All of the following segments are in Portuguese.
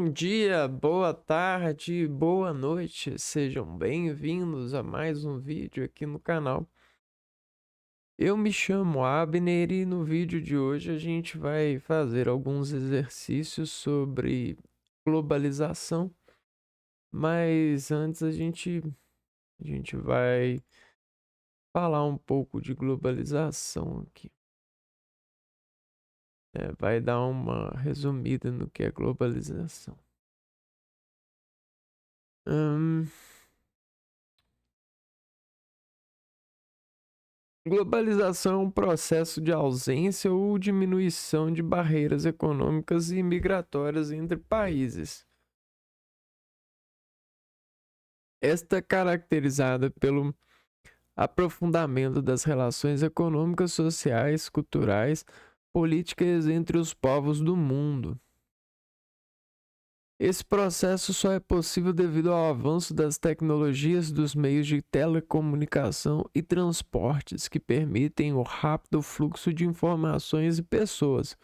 Bom dia, boa tarde, boa noite, sejam bem-vindos a mais um vídeo aqui no canal. Eu me chamo Abner e no vídeo de hoje a gente vai fazer alguns exercícios sobre globalização, mas antes a gente vai falar um pouco de globalização aqui. Vai dar uma resumida no que é globalização. Globalização é um processo de ausência ou diminuição de barreiras econômicas e migratórias entre países. Esta é caracterizada pelo aprofundamento das relações econômicas, sociais, culturais, políticas entre os povos do mundo. Esse processo só é possível devido ao avanço das tecnologias dos meios de telecomunicação e transportes que permitem o rápido fluxo de informações e pessoas.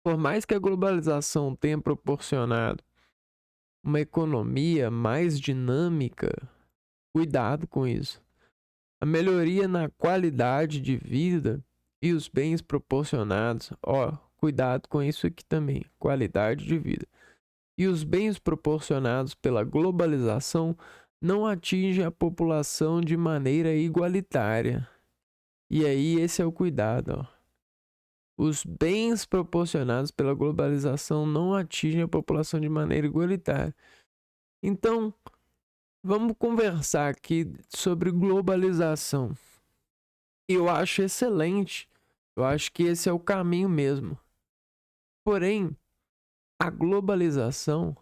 Por mais que a globalização tenha proporcionado uma economia mais dinâmica, cuidado com isso. A melhoria na qualidade de vida e os bens proporcionados, cuidado com isso aqui também, qualidade de vida. E os bens proporcionados pela globalização não atingem a população de maneira igualitária. E aí esse é o cuidado, Os bens proporcionados pela globalização não atingem a população de maneira igualitária. Então, vamos conversar aqui sobre globalização. Eu acho excelente. Eu acho que esse é o caminho mesmo. Porém, a globalização,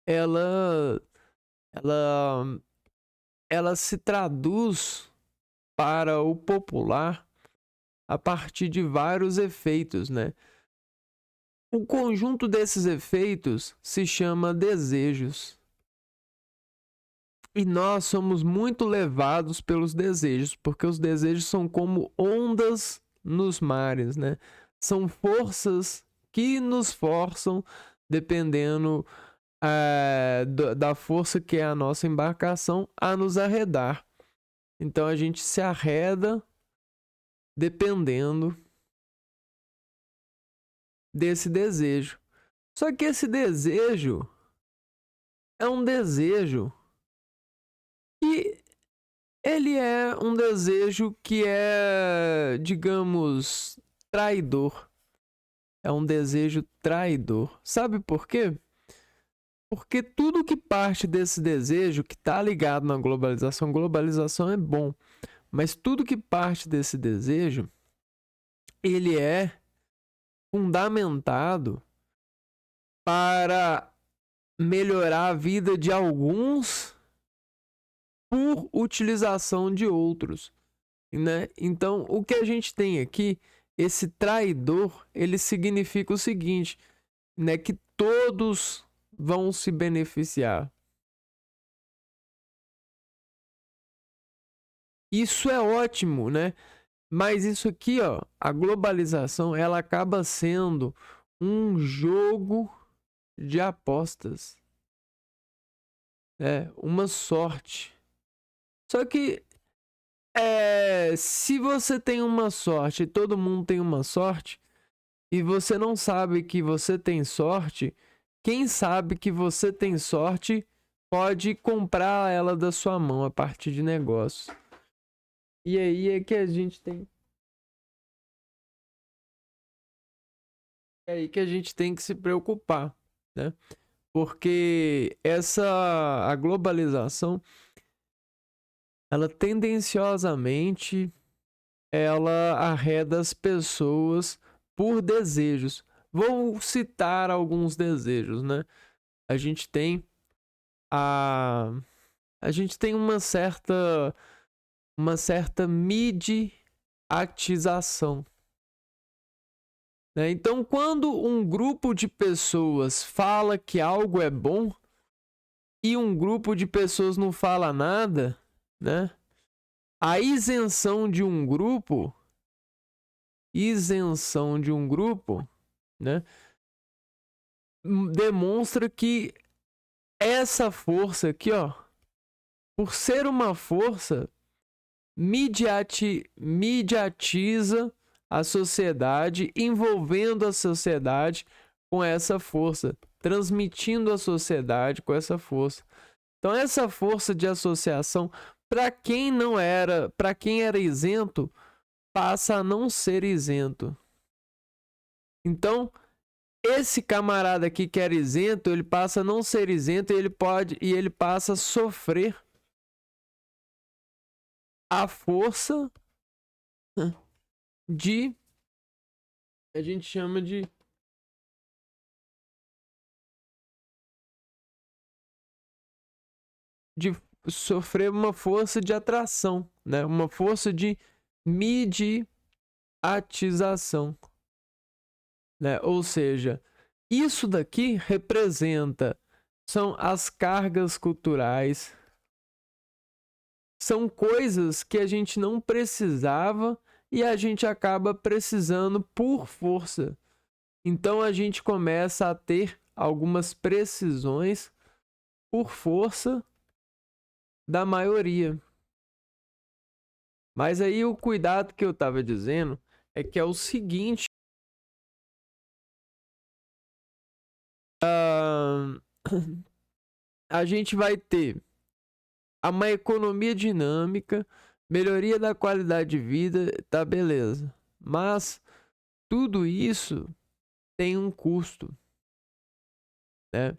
ela, ela, ela se traduz para o popular a partir de vários efeitos, né? O conjunto desses efeitos se chama desejos. E nós somos muito levados pelos desejos, porque os desejos são como ondas nos mares, né? São forças que nos forçam, dependendo da força que é a nossa embarcação, a nos arredar. Então a gente se arreda dependendo desse desejo. Só que esse desejo é um desejo que ele é um desejo que é, digamos, traidor. É um desejo traidor. Sabe por quê? Porque tudo que parte desse desejo, que está ligado na globalização é bom. Mas tudo que parte desse desejo, ele é fundamentado para melhorar a vida de alguns por utilização de outros, né? Então, o que a gente tem aqui, esse traidor, ele significa o seguinte, né, que todos vão se beneficiar. Isso é ótimo, né? Mas isso aqui, a globalização, ela acaba sendo um jogo de apostas. Uma sorte. Só que se você tem uma sorte e todo mundo tem uma sorte, e você não sabe que você tem sorte, quem sabe que você tem sorte pode comprar ela da sua mão a partir de negócio. E aí é que a gente tem. É aí que a gente tem que se preocupar, né? Porque a globalização, ela tendenciosamente, ela arreda as pessoas por desejos. Vou citar alguns desejos, né? A gente tem a gente tem uma certa mediatização, né? Então, quando um grupo de pessoas fala que algo é bom e um grupo de pessoas não fala nada, né? A isenção de um grupo isenção de um grupo, né, demonstra que essa força aqui, ó, por ser uma força, mediatiza a sociedade, envolvendo a sociedade com essa força, transmitindo a sociedade com essa força. Então, essa força de associação, para quem era isento, passa a não ser isento. Então, esse camarada aqui que era isento, ele passa a não ser isento e ele passa a sofrer a força de, a gente chama de sofrer uma força de atração, né? Uma força de mediatização, né? Ou seja, isso daqui são as cargas culturais, são coisas que a gente não precisava e a gente acaba precisando por força. Então a gente começa a ter algumas precisões por força da maioria. Mas aí o cuidado que eu estava dizendo é que é o seguinte: a gente vai ter uma economia dinâmica, melhoria da qualidade de vida, tá beleza. Mas tudo isso tem um custo, né?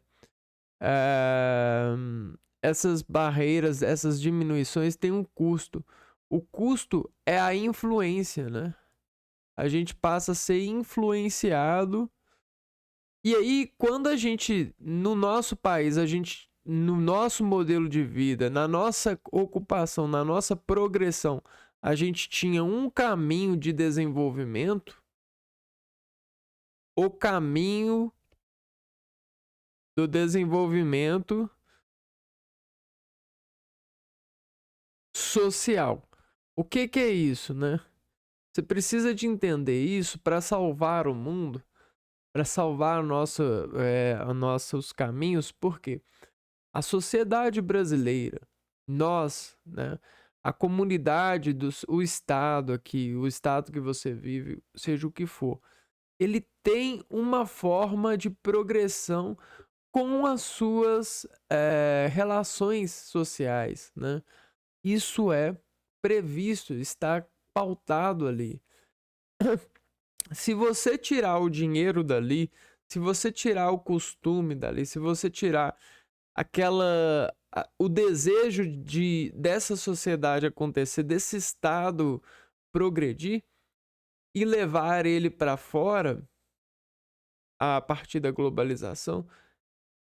Essas barreiras, essas diminuições têm um custo. O custo é a influência, né? A gente passa a ser influenciado. E aí, quando a gente, no nosso país, no nosso modelo de vida, na nossa ocupação, na nossa progressão, a gente tinha um caminho de desenvolvimento, o caminho do desenvolvimento social. O que é isso, né? Você precisa de entender isso para salvar o mundo, para salvar nossos caminhos, porque a sociedade brasileira, nós, né, a comunidade, o Estado aqui, o Estado que você vive, seja o que for, ele tem uma forma de progressão com as suas relações sociais, né? Isso é previsto, está pautado ali. Se você tirar o dinheiro dali, se você tirar o costume dali, se você tirar o desejo dessa sociedade acontecer, desse estado progredir e levar ele para fora a partir da globalização,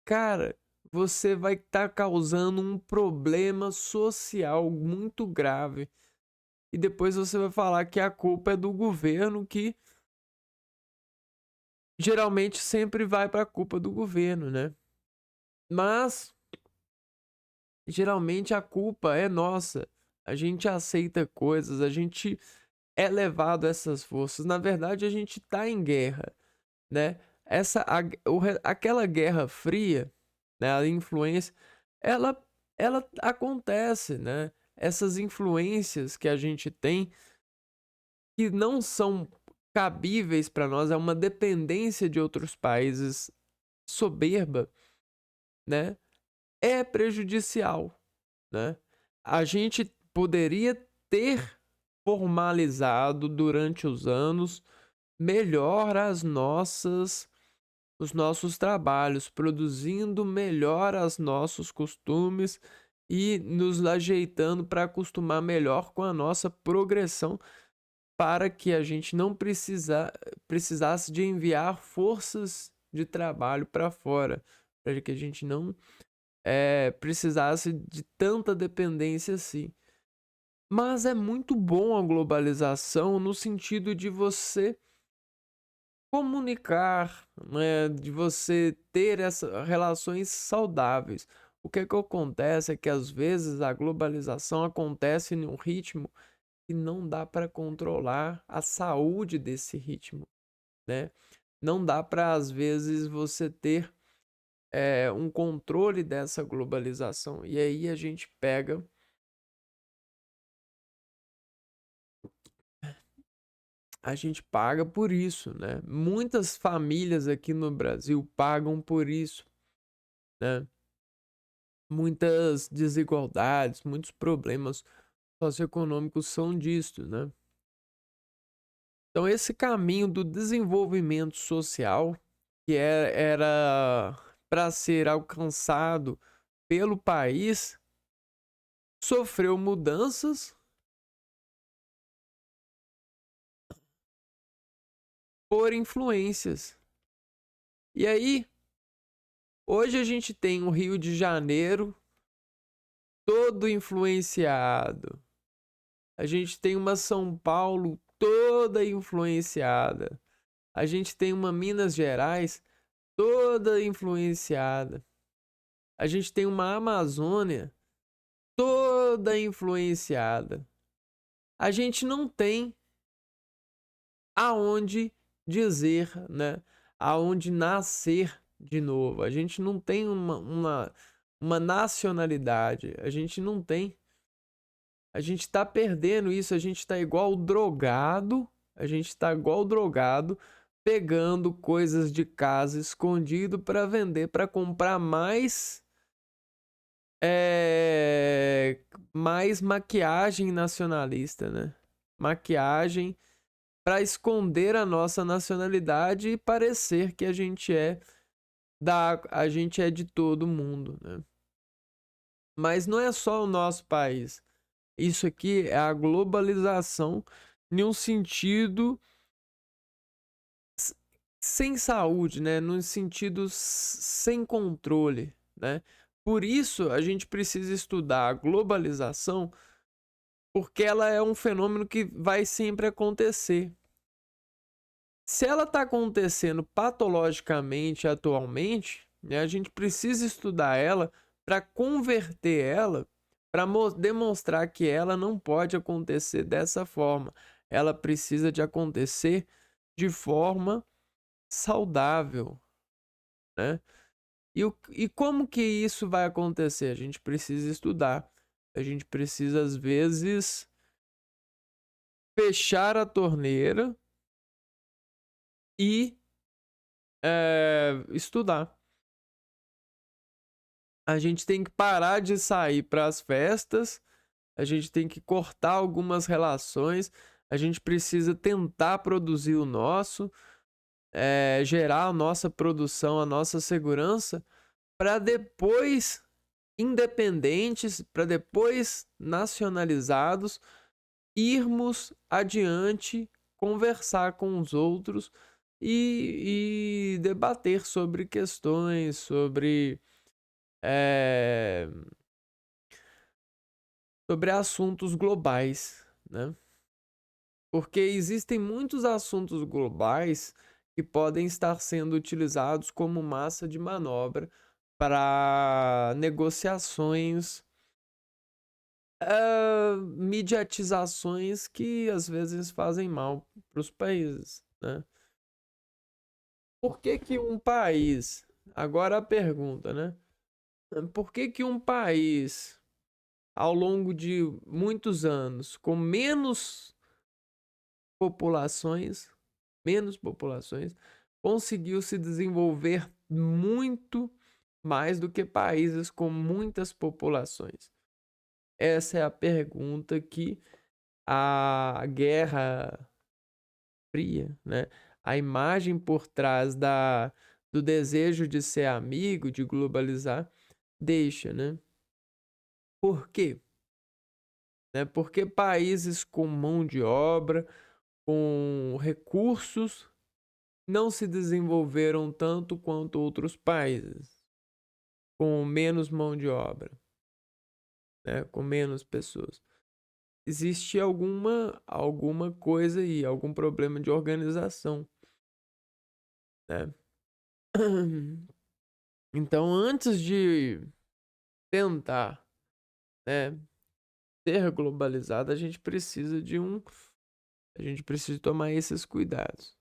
cara, você vai estar causando um problema social muito grave. E depois você vai falar que a culpa é do governo, que geralmente sempre vai para a culpa do governo, né? Mas geralmente a culpa é nossa. A gente aceita coisas, a gente é levado a essas forças. Na verdade, a gente está em guerra, né? Aquela guerra fria, né? A influência, ela, ela acontece, né? Essas influências que a gente tem, que não são cabíveis para nós, é uma dependência de outros países soberba, né? É prejudicial, né? A gente poderia ter formalizado durante os anos melhor os nossos trabalhos, produzindo melhor os nossos costumes e nos ajeitando para acostumar melhor com a nossa progressão, para que a gente não precisasse de enviar forças de trabalho para fora, para que a gente não precisasse de tanta dependência assim. Mas é muito bom a globalização no sentido de você comunicar, né, de você ter essas relações saudáveis. O que acontece é que às vezes a globalização acontece em um ritmo e não dá para controlar a saúde desse ritmo, né? Não dá para, às vezes, você ter um controle dessa globalização. E aí a gente paga por isso, né? Muitas famílias aqui no Brasil pagam por isso, né? Muitas desigualdades, muitos problemas socioeconômicos são disto, né? Então, esse caminho do desenvolvimento social, que era para ser alcançado pelo país, sofreu mudanças por influências. E aí, hoje a gente tem o Rio de Janeiro todo influenciado. A gente tem uma São Paulo toda influenciada. A gente tem uma Minas Gerais toda influenciada. A gente tem uma Amazônia toda influenciada. A gente não tem aonde dizer, né? Aonde nascer de novo. A gente não tem uma nacionalidade. A gente não tem. A gente tá perdendo isso. A gente tá igual drogado. A gente tá igual drogado, pegando coisas de casa escondido para vender, para comprar mais maquiagem nacionalista, né? Maquiagem para esconder a nossa nacionalidade e parecer que a gente é de todo mundo, né? Mas não é só o nosso país. Isso aqui é a globalização em um sentido sem saúde, né? Num sentido sem controle, né? Por isso a gente precisa estudar a globalização, porque ela é um fenômeno que vai sempre acontecer. Se ela está acontecendo patologicamente atualmente, né, a gente precisa estudar ela para converter ela, para demonstrar que ela não pode acontecer dessa forma. Ela precisa de acontecer de forma saudável, né? E como que isso vai acontecer? A gente precisa estudar. A gente precisa, às vezes, fechar a torneira e estudar. A gente tem que parar de sair para as festas, a gente tem que cortar algumas relações, a gente precisa tentar produzir o nosso, gerar a nossa produção, a nossa segurança, para depois, independentes, para depois nacionalizados, irmos adiante, conversar com os outros e debater sobre questões, é, sobre assuntos globais, né? Porque existem muitos assuntos globais que podem estar sendo utilizados como massa de manobra para negociações, mediatizações que às vezes fazem mal para os países, né? Por que que um país, agora a pergunta, né? Por que que um país, ao longo de muitos anos, com populações, menos populações, conseguiu se desenvolver muito mais do que países com muitas populações? Essa é a pergunta que a Guerra Fria, né? A imagem por trás do desejo de ser amigo, de globalizar, deixa, né? Por quê? Né? Porque países com mão de obra, com recursos, não se desenvolveram tanto quanto outros países, com menos mão de obra, né? Com menos pessoas. Existe alguma coisa aí, algum problema de organização, né? Então, antes de tentar, né, ser globalizada, a gente precisa tomar esses cuidados,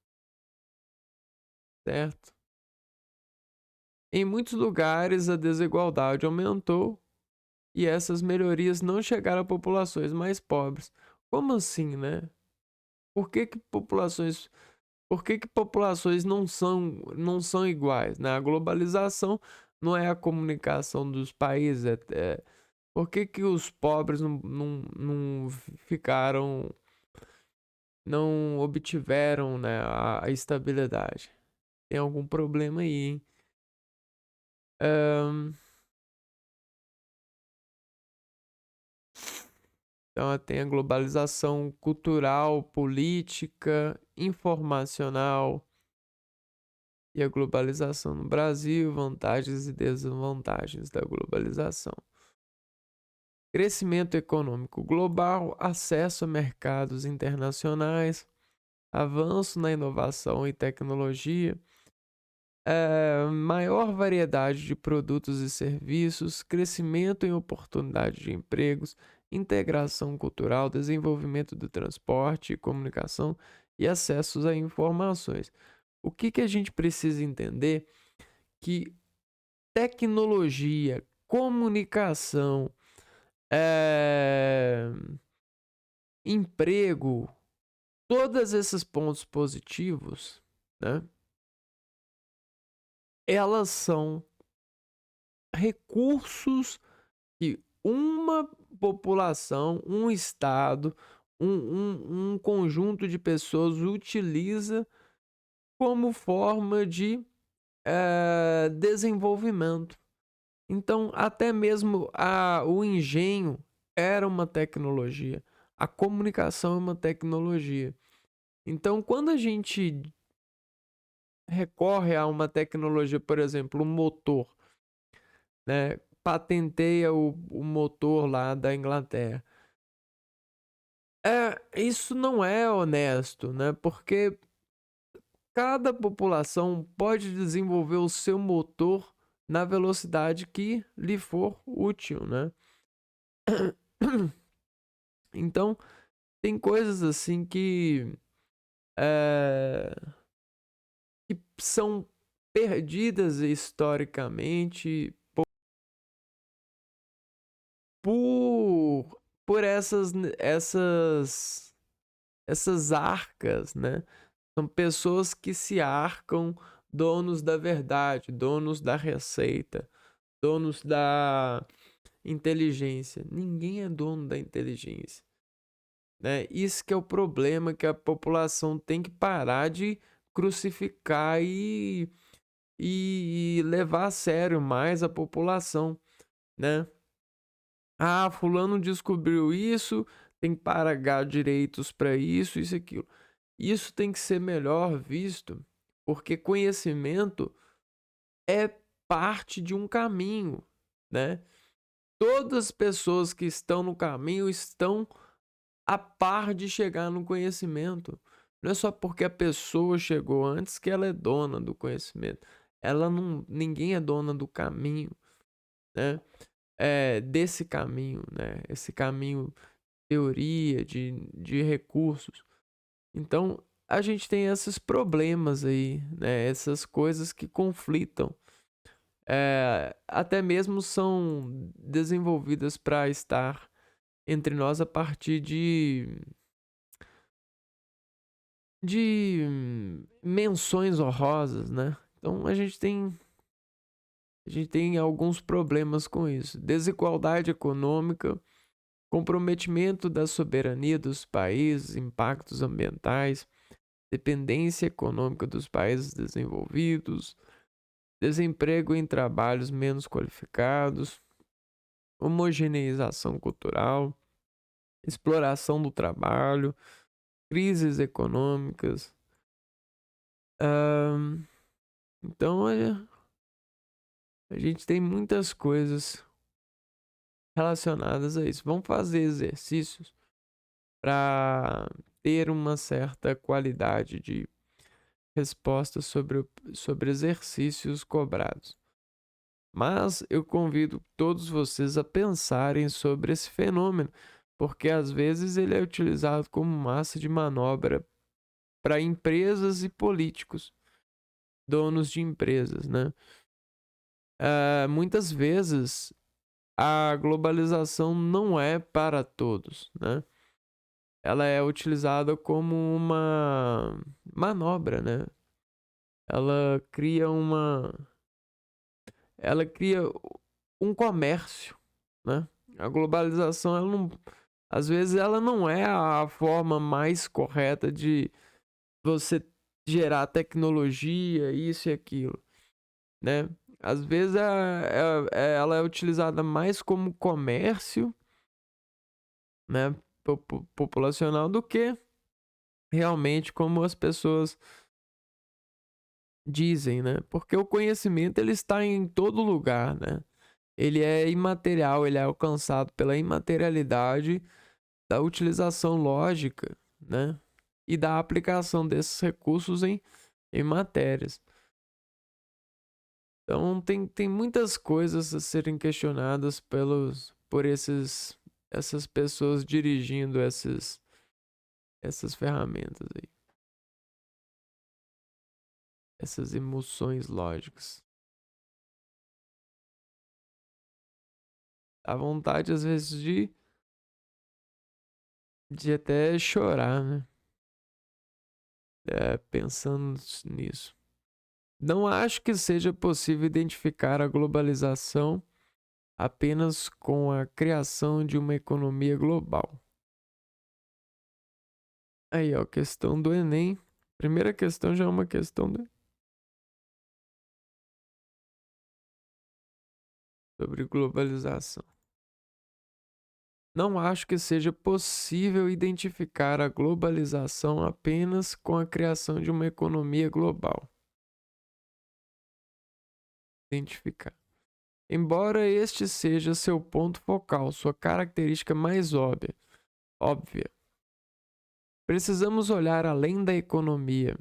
certo? Em muitos lugares, a desigualdade aumentou e essas melhorias não chegaram a populações mais pobres. Como assim, né? Por que que populações, por que que populações não são iguais, né? A globalização não é a comunicação dos países, por que que os pobres não ficaram, não obtiveram, né, a estabilidade? Tem algum problema aí, hein? Ahn, então tem a globalização cultural, política, informacional e a globalização no Brasil, vantagens e desvantagens da globalização. Crescimento econômico global, acesso a mercados internacionais, avanço na inovação e tecnologia, maior variedade de produtos e serviços, crescimento em oportunidade de empregos, integração cultural, desenvolvimento do transporte e comunicação e acessos a informações. O que que a gente precisa entender? Que tecnologia, comunicação, emprego, todos esses pontos positivos, né? Elas são recursos que uma população, um estado, um conjunto de pessoas utiliza como forma de desenvolvimento. Então, até mesmo o engenho era uma tecnologia, a comunicação é uma tecnologia. Então, quando a gente recorre a uma tecnologia, por exemplo, um motor, né? Patenteia o motor lá da Inglaterra. Isso não é honesto, né? Porque cada população pode desenvolver o seu motor na velocidade que lhe for útil, né? Então, tem coisas assim que são perdidas historicamente por essas arcas, né? São pessoas que se arcam, donos da verdade, donos da receita, donos da inteligência. Ninguém é dono da inteligência, né? Isso que é o problema que a população tem que parar de crucificar e levar a sério mais a população, né? Ah, fulano descobriu isso, tem que pagar direitos para isso, isso e aquilo. Isso tem que ser melhor visto, porque conhecimento é parte de um caminho, né? Todas as pessoas que estão no caminho estão a par de chegar no conhecimento. Não é só porque a pessoa chegou antes que ela é dona do conhecimento. Ninguém é dona do caminho, né? Desse caminho, né? Esse caminho, teoria, de recursos. Então, a gente tem esses problemas aí, né? Essas coisas que conflitam. Até mesmo são desenvolvidas para estar entre nós a partir de menções honrosas, né? Então a gente tem alguns problemas com isso. Desigualdade econômica, comprometimento da soberania dos países, impactos ambientais, dependência econômica dos países desenvolvidos, desemprego em trabalhos menos qualificados, homogeneização cultural, exploração do trabalho, crises econômicas. Então, a gente tem muitas coisas relacionadas a isso. Vamos fazer exercícios para ter uma certa qualidade de resposta sobre exercícios cobrados. Mas eu convido todos vocês a pensarem sobre esse fenômeno, porque às vezes ele é utilizado como massa de manobra para empresas e políticos, donos de empresas, né? Muitas vezes a globalização não é para todos, né? Ela é utilizada como uma manobra, né? Ela cria ela cria um comércio, né? A globalização, ela não, às vezes ela não é a forma mais correta de você gerar tecnologia, isso e aquilo, né? Às vezes ela é utilizada mais como comércio, né, populacional do que realmente como as pessoas dizem, né? Porque o conhecimento ele está em todo lugar, né? Ele é imaterial, ele é alcançado pela imaterialidade da utilização lógica, né? E da aplicação desses recursos em matérias. Então tem muitas coisas a serem questionadas por essas pessoas dirigindo essas ferramentas aí. Essas emoções lógicas. Dá vontade às vezes de até chorar, né? Pensando nisso. Não acho que seja possível identificar a globalização apenas com a criação de uma economia global. Aí, ó, questão do Enem. Primeira questão já é uma questão sobre globalização. Não acho que seja possível identificar a globalização apenas com a criação de uma economia global. Identificar. Embora este seja seu ponto focal, sua característica mais óbvia, precisamos olhar além da economia.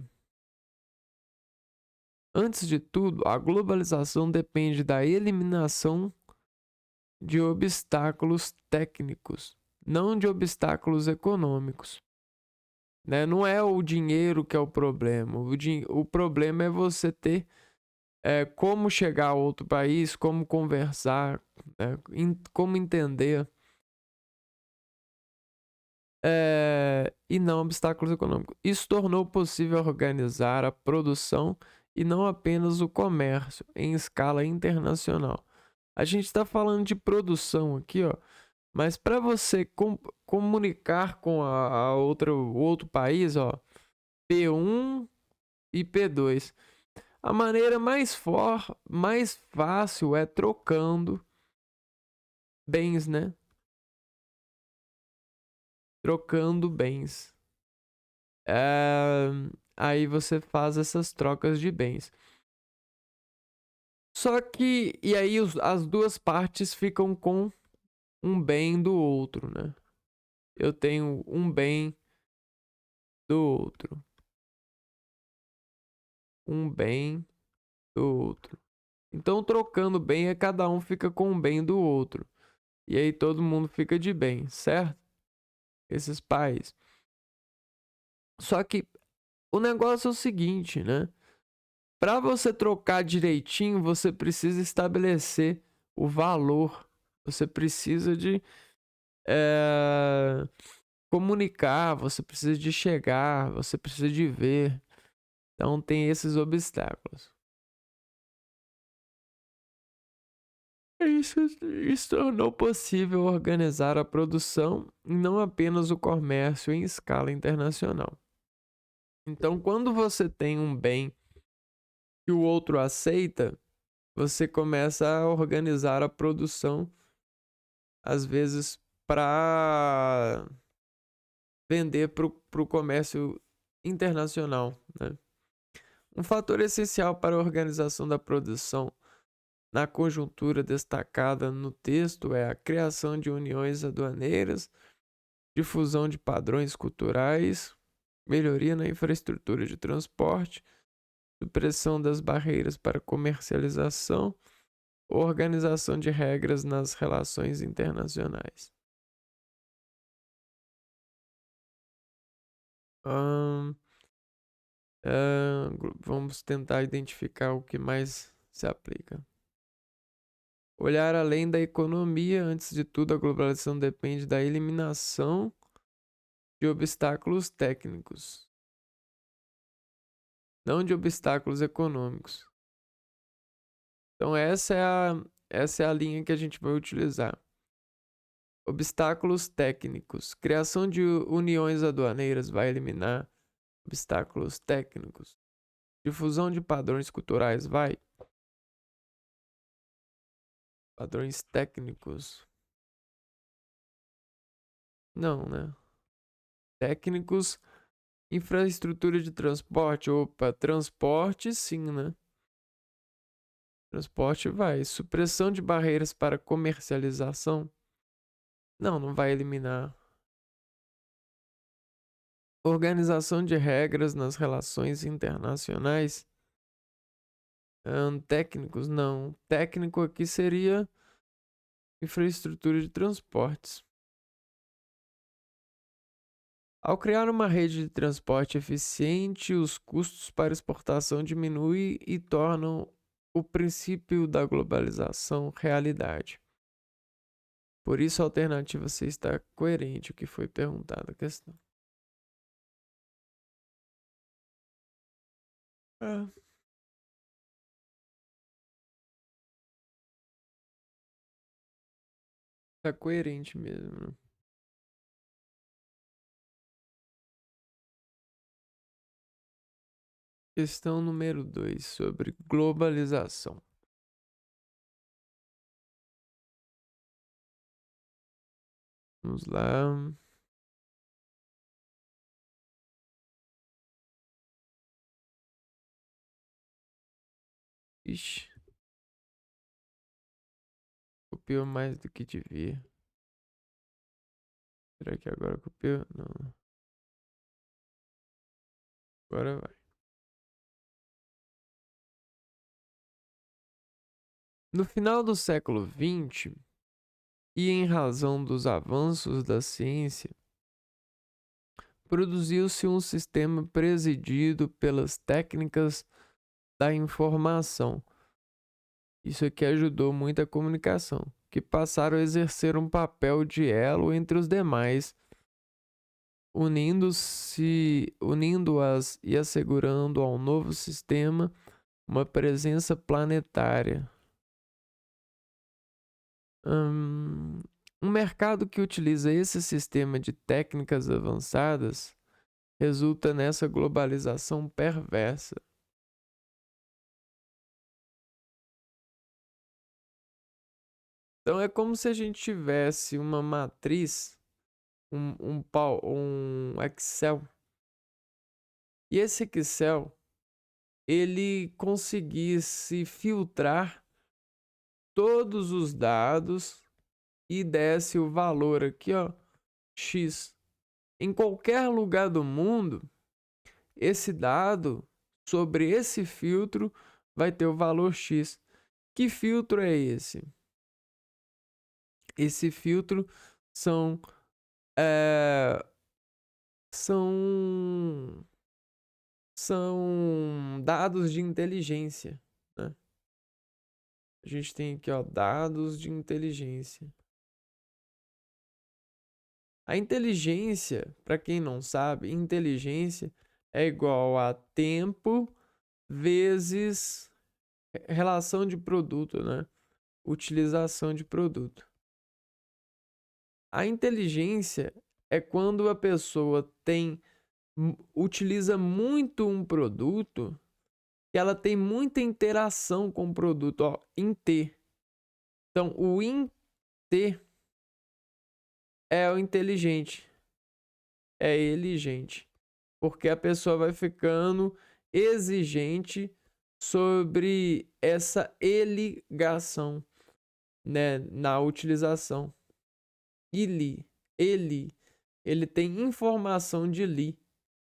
Antes de tudo, a globalização depende da eliminação de obstáculos técnicos, não de obstáculos econômicos. Né? Não é o dinheiro que é o problema. O problema é você ter como chegar a outro país, como conversar, né? Como entender. E não obstáculos econômicos. Isso tornou possível organizar a produção e não apenas o comércio em escala internacional. A gente está falando de produção aqui, ó, mas para você comunicar com o outro país, ó, P1 e P2, a maneira mais fácil é trocando bens, né? Trocando bens. Aí você faz essas trocas de bens. Só que, e aí as duas partes ficam com um bem do outro, né? Eu tenho um bem do outro. Um bem do outro. Então, trocando bem, cada um fica com um bem do outro. E aí todo mundo fica de bem, certo? Esses pais. Só que o negócio é o seguinte, né? Para você trocar direitinho, você precisa estabelecer o valor. Você precisa de comunicar, você precisa de chegar, você precisa de ver. Então tem esses obstáculos. Isso tornou possível organizar a produção e não apenas o comércio em escala internacional. Então, quando você tem um bem que o outro aceita, você começa a organizar a produção, às vezes, para vender para o comércio internacional, né? Um fator essencial para a organização da produção na conjuntura destacada no texto é a criação de uniões aduaneiras, difusão de padrões culturais, melhoria na infraestrutura de transporte, supressão das barreiras para comercialização, organização de regras nas relações internacionais. Vamos tentar identificar o que mais se aplica. Olhar além da economia, antes de tudo, a globalização depende da eliminação de obstáculos técnicos, não de obstáculos econômicos. Então essa é a linha que a gente vai utilizar. Obstáculos técnicos. Criação de uniões aduaneiras vai eliminar obstáculos técnicos. Difusão de padrões culturais vai. Padrões técnicos. Não, né? Técnicos. Infraestrutura de transporte. Opa, transporte sim, né? Transporte vai. Supressão de barreiras para comercialização. Não, não vai eliminar. Organização de regras nas relações internacionais. Técnicos, não. Técnico aqui seria infraestrutura de transportes. Ao criar uma rede de transporte eficiente, os custos para exportação diminuem e tornam o princípio da globalização realidade. Por isso, a alternativa C está coerente o que foi perguntado a questão. Tá coerente mesmo, né? Questão número 2 sobre globalização. Vamos lá. Ixi. Copiou mais do que devia. Será que agora copiou? Não. Agora vai. No final do século XX, e em razão dos avanços da ciência, produziu-se um sistema presidido pelas técnicas da informação. Isso aqui ajudou muito a comunicação, que passaram a exercer um papel de elo entre os demais, unindo-as e assegurando ao novo sistema uma presença planetária. Um mercado que utiliza esse sistema de técnicas avançadas resulta nessa globalização perversa. Então é como se a gente tivesse uma matriz, um Excel. E esse Excel, ele conseguisse filtrar todos os dados e desse o valor aqui, ó, X. Em qualquer lugar do mundo, esse dado sobre esse filtro vai ter o valor X. Que filtro é esse? Esse filtro são são dados de inteligência, né? A gente tem aqui, ó, dados de inteligência. A inteligência, para quem não sabe, inteligência é igual a tempo vezes relação de produto, né? Utilização de produto. A inteligência é quando a pessoa utiliza muito um produto, que ela tem muita interação com o produto, ó, em T. Então, o em T é o inteligente. É eligente. Porque a pessoa vai ficando exigente sobre essa ligação, né, na utilização. Ele tem informação de li,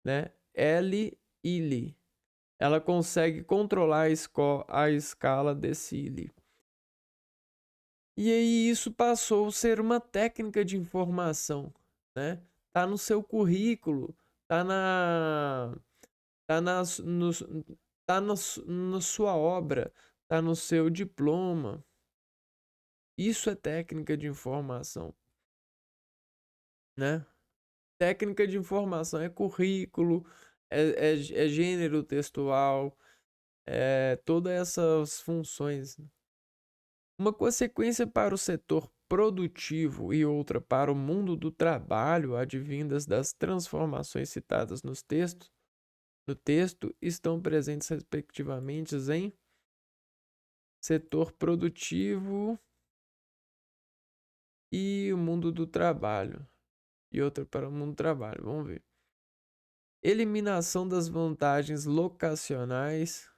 né? Li. Ela consegue controlar a escala desse li. E aí isso passou a ser uma técnica de informação, né? Tá no seu currículo, Tá na. Tá na, no, tá na sua obra, tá no seu diploma. Isso é técnica de informação, né? Técnica de informação é currículo, é gênero textual, é todas essas funções. Uma consequência para o setor produtivo e outra para o mundo do trabalho, advindas das transformações citadas no texto, estão presentes respectivamente em setor produtivo e o mundo do trabalho. E outra para o mundo do trabalho. Vamos ver. Eliminação das vantagens locacionais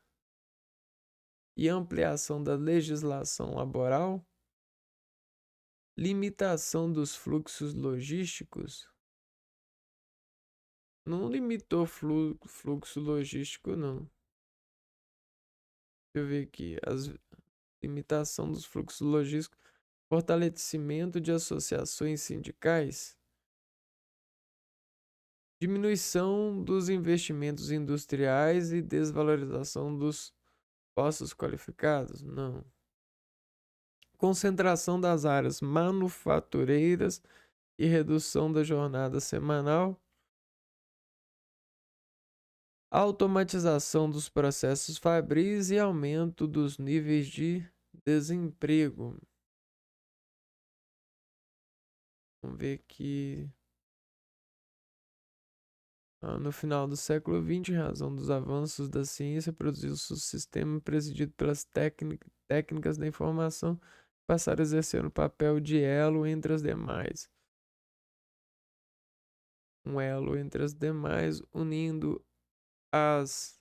e ampliação da legislação laboral. Limitação dos fluxos logísticos. Não limitou fluxo logístico, não. Deixa eu ver aqui. Limitação dos fluxos logísticos. Fortalecimento de associações sindicais. Diminuição dos investimentos industriais e desvalorização dos postos qualificados? Não. Concentração das áreas manufatureiras e redução da jornada semanal. Automatização dos processos fabris e aumento dos níveis de desemprego. Vamos ver aqui. No final do século XX, em razão dos avanços da ciência, produziu-se um sistema presidido pelas técnicas da informação, que passaram a exercer um papel de elo entre as demais. Um elo entre as demais, unindo as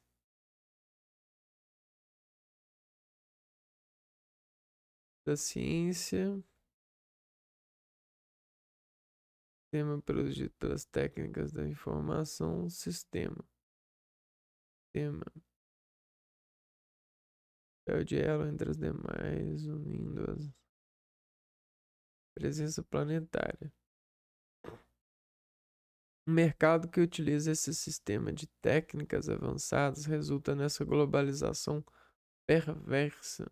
da ciência, sistema produzido pelas técnicas da informação, sistema papel de elo entre as demais, unindo as presença planetária. Um mercado que utiliza esse sistema de técnicas avançadas resulta nessa globalização perversa.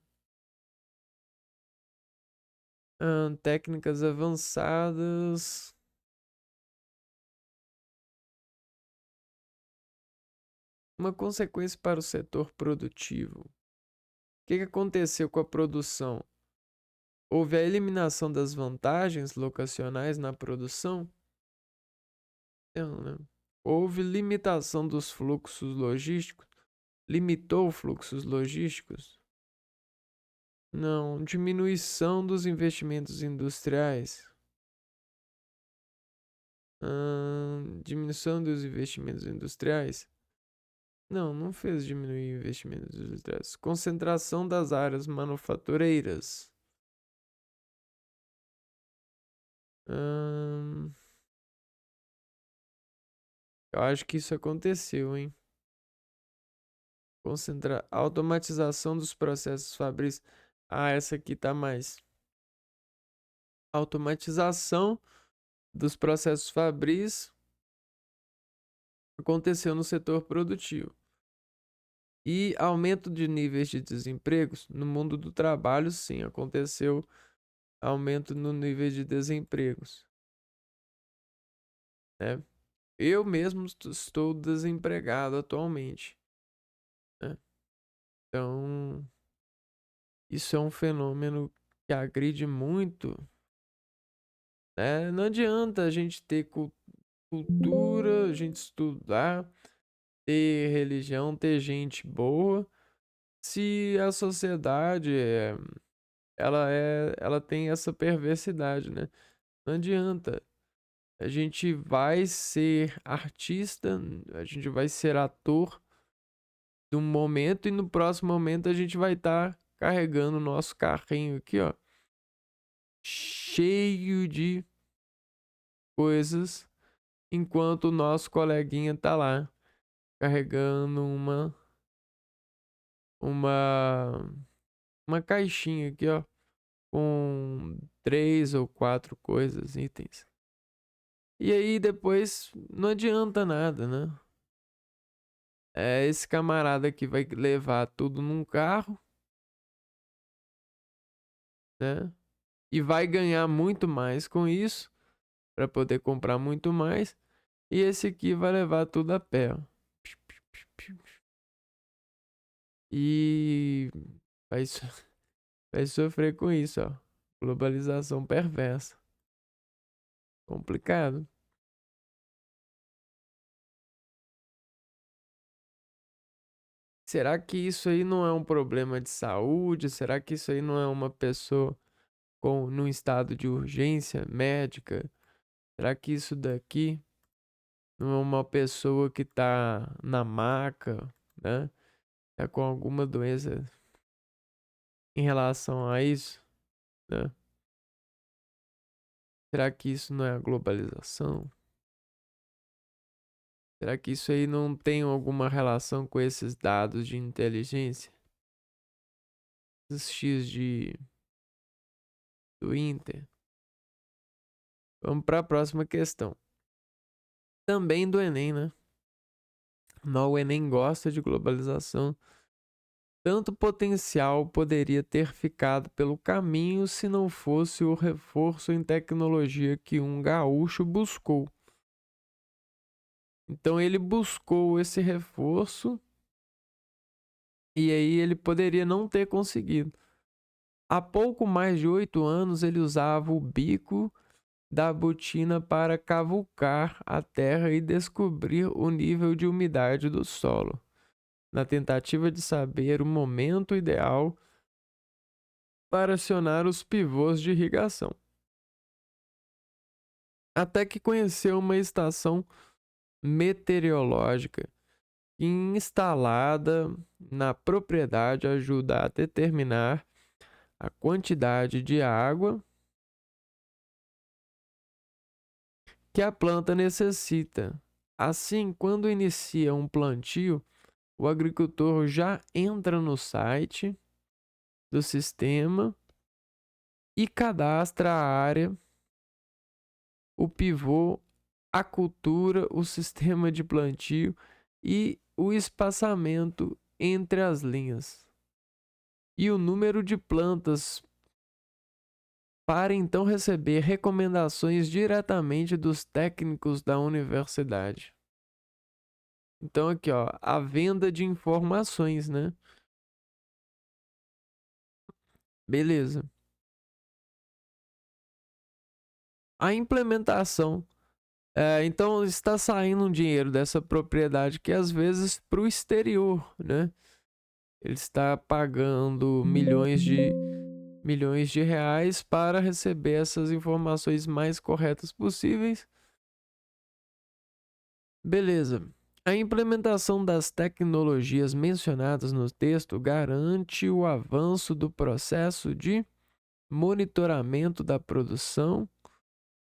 Técnicas avançadas. Uma consequência para o setor produtivo. O que aconteceu com a produção? Houve a eliminação das vantagens locacionais na produção? Não, né? Houve limitação dos fluxos logísticos? Limitou fluxos logísticos? Não. Diminuição dos investimentos industriais? Diminuição dos investimentos industriais? Não, não fez diminuir investimentos industriais. Concentração das áreas manufatureiras? Eu acho que isso aconteceu, hein? Automatização dos processos fabris. Essa aqui tá mais. Automatização dos processos fabris aconteceu no setor produtivo. E aumento de níveis de desemprego no mundo do trabalho, sim, aconteceu aumento no nível de desempregos. Né? Eu mesmo estou desempregado atualmente. Né? Então, isso é um fenômeno que agride muito. Né? Não adianta a gente ter cultura, a gente estudar, ter religião, ter gente boa, se a sociedade ela tem essa perversidade, né? Não adianta. A gente vai ser artista, a gente vai ser ator de um momento e no próximo momento a gente vai estar carregando o nosso carrinho aqui, ó, cheio de coisas, enquanto o nosso coleguinha tá lá carregando uma caixinha aqui, ó, com 3 ou 4 coisas, itens. E aí depois não adianta nada, né? Esse camarada aqui vai levar tudo num carro, né? E vai ganhar muito mais com isso, para poder comprar muito mais. E esse aqui vai levar tudo a pé, ó. E vai, vai sofrer com isso, ó. Globalização perversa. Complicado. Será que isso aí não é um problema de saúde? Será que isso aí não é uma pessoa num estado de urgência médica? Será que isso daqui não é uma pessoa que tá na maca, né? Tá com alguma doença em relação a isso, né? Será que isso não é a globalização? Será que isso aí não tem alguma relação com esses dados de inteligência? Esses X do Inter? Vamos para a próxima questão. Também do Enem, né? Não, o Enem gosta de globalização. Tanto potencial poderia ter ficado pelo caminho se não fosse o reforço em tecnologia que um gaúcho buscou. Então ele buscou esse reforço e aí ele poderia não ter conseguido. Há pouco mais de 8 anos ele usava o bico da botina para cavucar a terra e descobrir o nível de umidade do solo, na tentativa de saber o momento ideal para acionar os pivôs de irrigação. Até que conheceu uma estação meteorológica instalada na propriedade ajuda a determinar a quantidade de água que a planta necessita. Assim, quando inicia um plantio, o agricultor já entra no site do sistema e cadastra a área, o pivô, a cultura, o sistema de plantio e o espaçamento entre as linhas. E o número de plantas para então receber recomendações diretamente dos técnicos da universidade. Então aqui, ó, a venda de informações, né? Beleza. A implementação. Então está saindo um dinheiro dessa propriedade que às vezes para o exterior, né? Ele está pagando milhões de reais para receber essas informações mais corretas possíveis. Beleza. A implementação das tecnologias mencionadas no texto garante o avanço do processo de monitoramento da produção,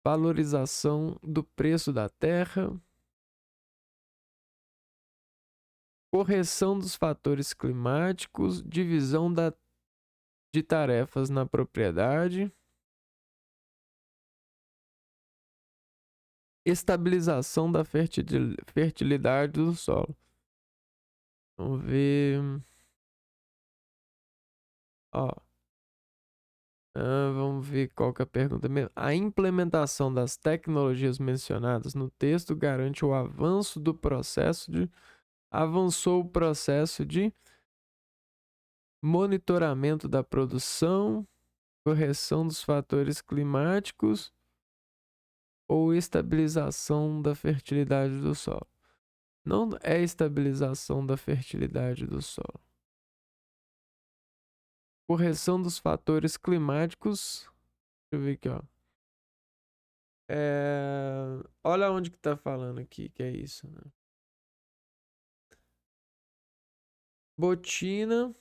valorização do preço da terra, correção dos fatores climáticos, divisão de tarefas na propriedade, estabilização da fertilidade do solo. Vamos ver. Ó, vamos ver qual que é a pergunta mesmo. A implementação das tecnologias mencionadas no texto garante o avanço do processo de. Avançou o processo de monitoramento da produção, correção dos fatores climáticos ou estabilização da fertilidade do solo. Não é estabilização da fertilidade do solo. Correção dos fatores climáticos. Deixa eu ver aqui, ó. Olha onde que tá falando aqui, que é isso, né? Botina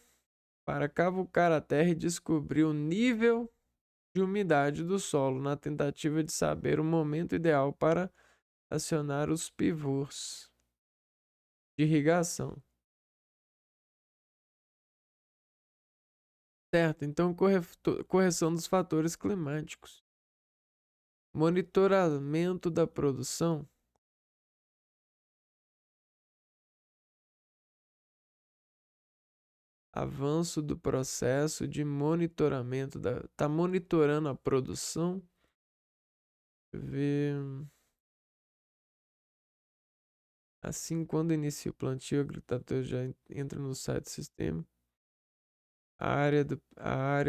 para cavucar a terra e descobrir o nível de umidade do solo, na tentativa de saber o momento ideal para acionar os pivôs de irrigação. Certo, então correção dos fatores climáticos. Monitoramento da produção. Avanço do processo de monitoramento da. Tá monitorando a produção. Deixa eu ver. Assim, quando inicia o plantio, o agricultor já entra no site do sistema.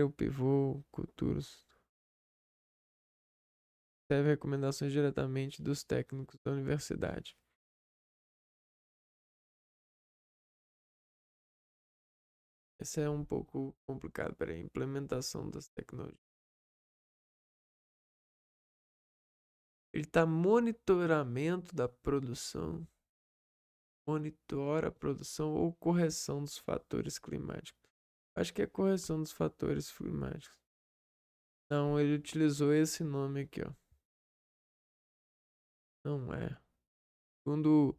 O pivô, culturas. Recebe recomendações diretamente dos técnicos da universidade. Esse é um pouco complicado para a implementação das tecnologias. Ele está monitoramento da produção. Monitora a produção ou correção dos fatores climáticos. Acho que é correção dos fatores climáticos. Não, ele utilizou esse nome aqui, ó. Não é. Segundo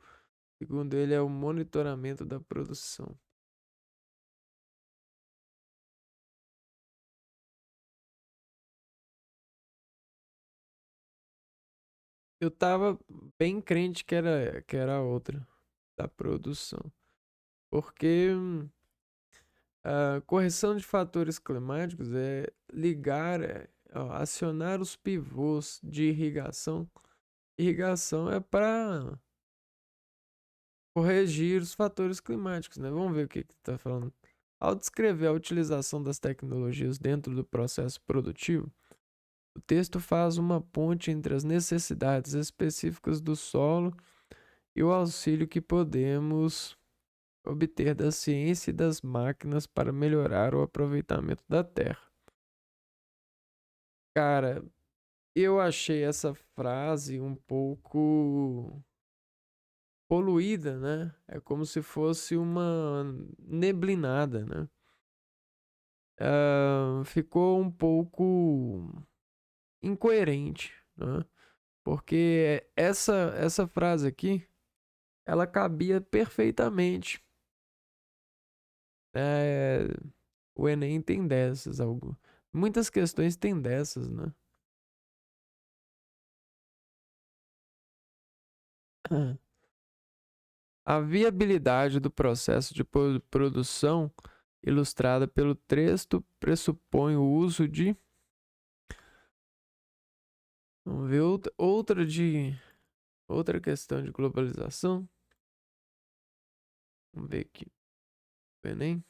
ele, é o monitoramento da produção. Eu tava bem crente que era a outra, da produção. Porque a correção de fatores climáticos é ligar, acionar os pivôs de irrigação. Irrigação é para corrigir os fatores climáticos, né? Vamos ver o que está falando. Ao descrever a utilização das tecnologias dentro do processo produtivo, o texto faz uma ponte entre as necessidades específicas do solo e o auxílio que podemos obter da ciência e das máquinas para melhorar o aproveitamento da terra. Cara, eu achei essa frase um pouco poluída, né? É como se fosse uma neblinada, né? Ficou um pouco incoerente, né? Porque essa frase aqui, ela cabia perfeitamente. É, o Enem tem dessas, muitas questões têm dessas, né? A viabilidade do processo de produção ilustrada pelo texto pressupõe o uso de. Vamos ver outra questão de globalização. Vamos ver aqui. O Enem.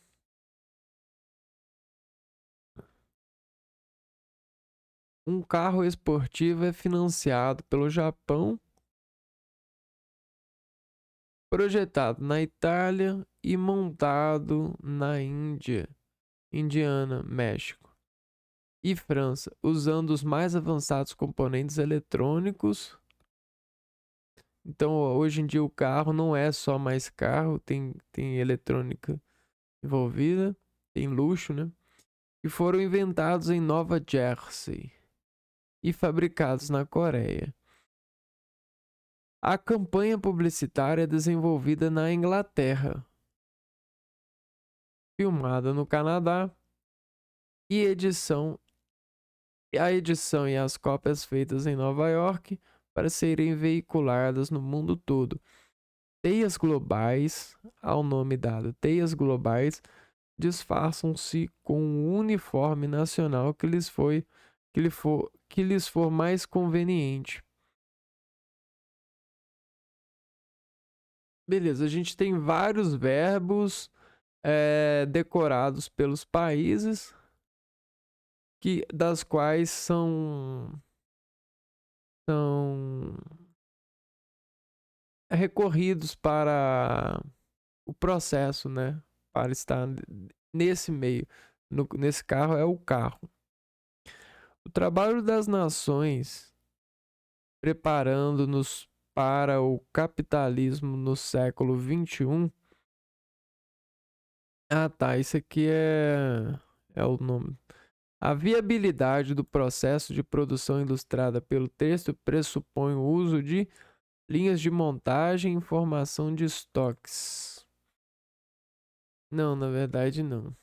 Um carro esportivo é financiado pelo Japão, projetado na Itália e montado na Indiana, México e França, usando os mais avançados componentes eletrônicos. Então, hoje em dia, o carro não é só mais carro, tem eletrônica envolvida, tem luxo, né? E foram inventados em Nova Jersey e fabricados na Coreia. A campanha publicitária é desenvolvida na Inglaterra, filmada no Canadá e a edição e as cópias feitas em Nova York para serem veiculadas no mundo todo. Teias globais, ao nome dado teias globais, disfarçam-se com um uniforme nacional que lhes for mais conveniente. Beleza, a gente tem vários verbos decorados pelos países, das quais são recorridos para o processo, né? Para estar nesse meio. Nesse carro é o carro. O trabalho das nações preparando-nos para o capitalismo no século XXI. Ah, tá. Isso aqui é o nome. A viabilidade do processo de produção ilustrada pelo texto pressupõe o uso de linhas de montagem e informação de estoques. Não, na verdade não.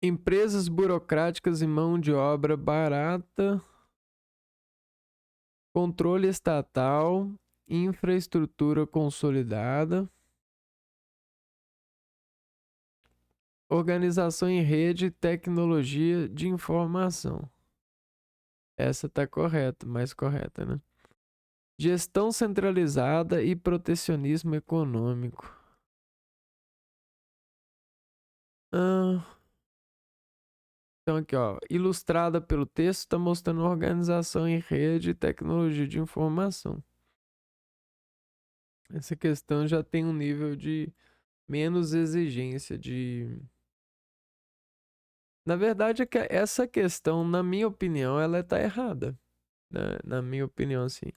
Empresas burocráticas e mão de obra barata controle estatal, infraestrutura consolidada, organização em rede e tecnologia de informação. Essa tá correta, mais correta, né? Gestão centralizada e protecionismo econômico. Então aqui, ó, ilustrada pelo texto, está mostrando organização em rede e tecnologia de informação. Essa questão já tem um nível de menos exigência de... Na verdade, é que essa questão, na minha opinião, ela tá errada. Na minha opinião, assim.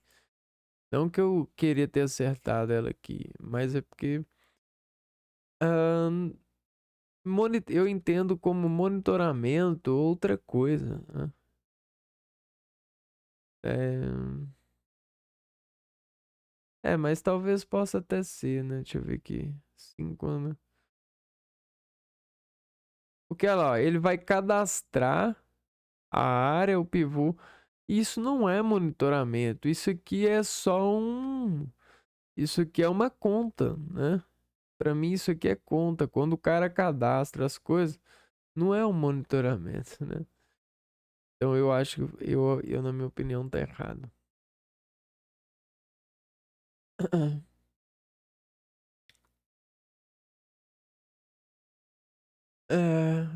Não que eu queria ter acertado ela aqui, mas é porque eu entendo como monitoramento outra coisa, né? Mas talvez possa até ser, né? Deixa eu ver aqui. 5 anos. Porque, olha lá, ele vai cadastrar a área, o pivô. Isso não é monitoramento. Isso aqui é só um... Isso aqui é uma conta, né? Para mim, isso aqui é conta. Quando o cara cadastra as coisas, não é um monitoramento, né? Então, eu acho que eu na minha opinião, tá errado.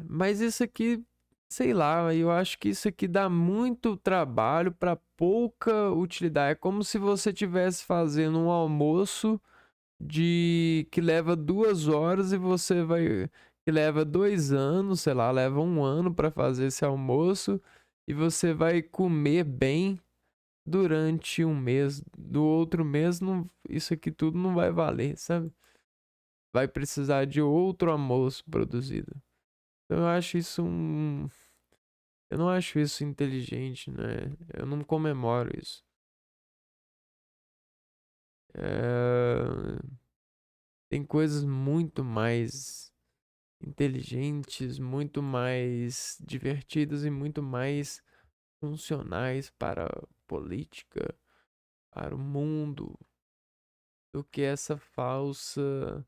Mas isso aqui, sei lá, eu acho que isso aqui dá muito trabalho para pouca utilidade. É como se você estivesse fazendo um almoço de que leva 2 horas e você vai que leva 2 anos, sei lá, leva 1 ano para fazer esse almoço e você vai comer bem durante um mês. Do outro mês, não, isso aqui tudo não vai valer, sabe? Vai precisar de outro almoço produzido. Então eu acho isso um. Eu não acho isso inteligente, né? Eu não comemoro isso. Tem coisas muito mais inteligentes, muito mais divertidas e muito mais funcionais para a política, para o mundo, do que essa falsa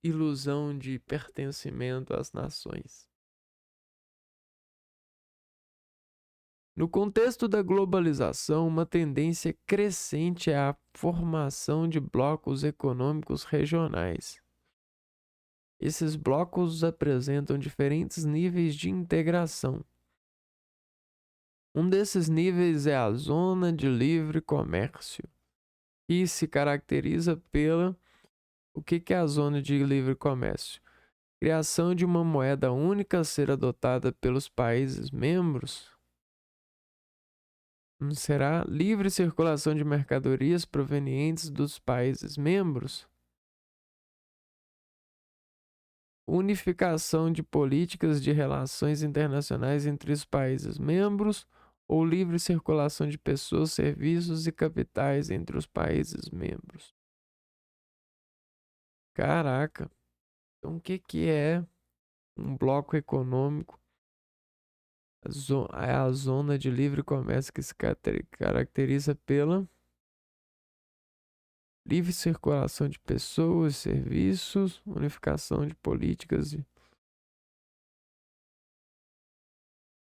ilusão de pertencimento às nações. No contexto da globalização, uma tendência crescente é a formação de blocos econômicos regionais. Esses blocos apresentam diferentes níveis de integração. Um desses níveis é a Zona de Livre Comércio, que se caracteriza pela... O que é a Zona de Livre Comércio? Criação de uma moeda única a ser adotada pelos países membros. Será livre circulação de mercadorias provenientes dos países membros? Unificação de políticas de relações internacionais entre os países membros ou livre circulação de pessoas, serviços e capitais entre os países membros? Caraca. Então, o que é um bloco econômico? É a zona de livre comércio que se caracteriza pela livre circulação de pessoas, serviços, unificação de políticas de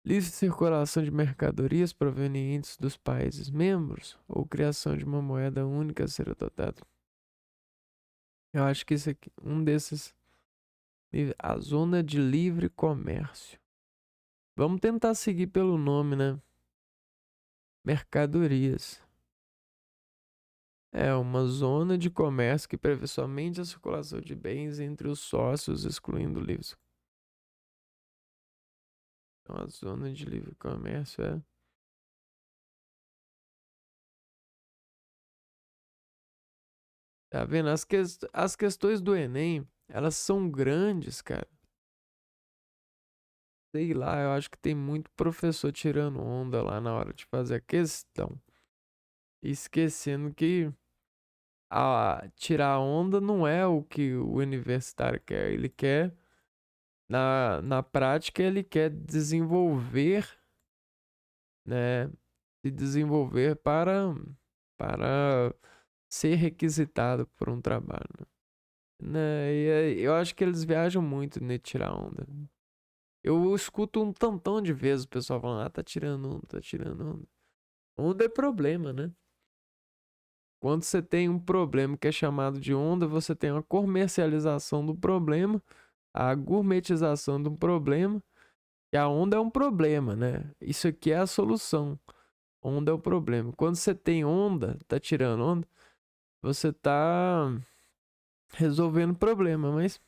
livre circulação de mercadorias provenientes dos países membros ou criação de uma moeda única a ser adotada. Eu acho que isso aqui, um desses, a zona de livre comércio. Vamos tentar seguir pelo nome, né? Mercadorias. É uma zona de comércio que prevê somente a circulação de bens entre os sócios, excluindo livres. Então, a zona de livre comércio é... Tá vendo? As questões do Enem, elas são grandes, cara. Sei lá, eu acho que tem muito professor tirando onda lá na hora de fazer a questão. Esquecendo que tirar onda não é o que o universitário quer. Ele quer, na prática, ele quer desenvolver, né, se desenvolver para ser requisitado por um trabalho, né? E eu acho que eles viajam muito de tirar onda. Eu escuto um tantão de vezes o pessoal falando, tá tirando onda, tá tirando onda. Onda é problema, né? Quando você tem um problema que é chamado de onda, você tem uma comercialização do problema, a gourmetização do problema, e a onda é um problema, né? Isso aqui é a solução. Onda é o problema. Quando você tem onda, tá tirando onda, você tá resolvendo problema, mas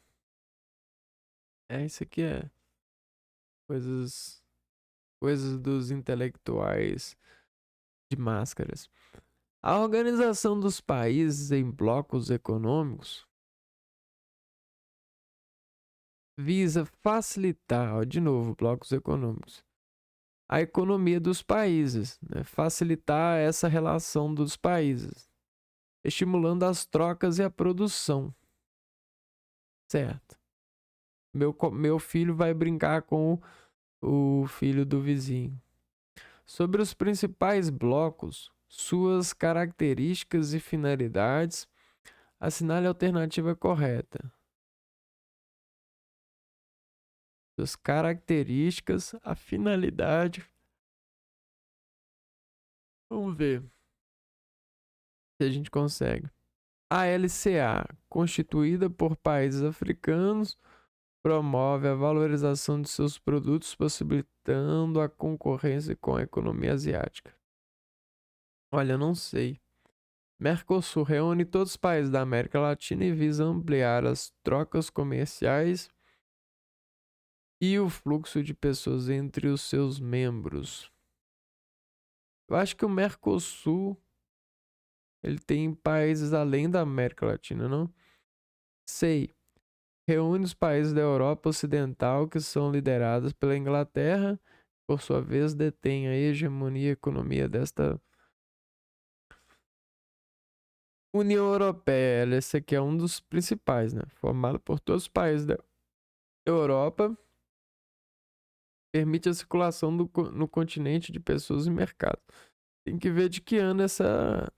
isso aqui é coisas coisas dos intelectuais de máscaras. A organização dos países em blocos econômicos visa facilitar, ó, de novo, blocos econômicos, a economia dos países, né? Facilitar essa relação dos países, estimulando as trocas e a produção, certo? Meu filho vai brincar com o filho do vizinho. Sobre os principais blocos, suas características e finalidades, assinale a alternativa correta. Suas características, a finalidade. Vamos ver se a gente consegue. A LCA, constituída por países africanos, promove a valorização de seus produtos, possibilitando a concorrência com a economia asiática. Olha, eu não sei. Mercosul reúne todos os países da América Latina e visa ampliar as trocas comerciais e o fluxo de pessoas entre os seus membros. Eu acho que o Mercosul ele tem países além da América Latina, não? Sei. Reúne os países da Europa Ocidental que são liderados pela Inglaterra, por sua vez detém a hegemonia e economia desta União Europeia. Esse aqui é um dos principais, né? Formado por todos os países da Europa, permite a circulação no continente de pessoas e mercado. Tem que ver de que ano essa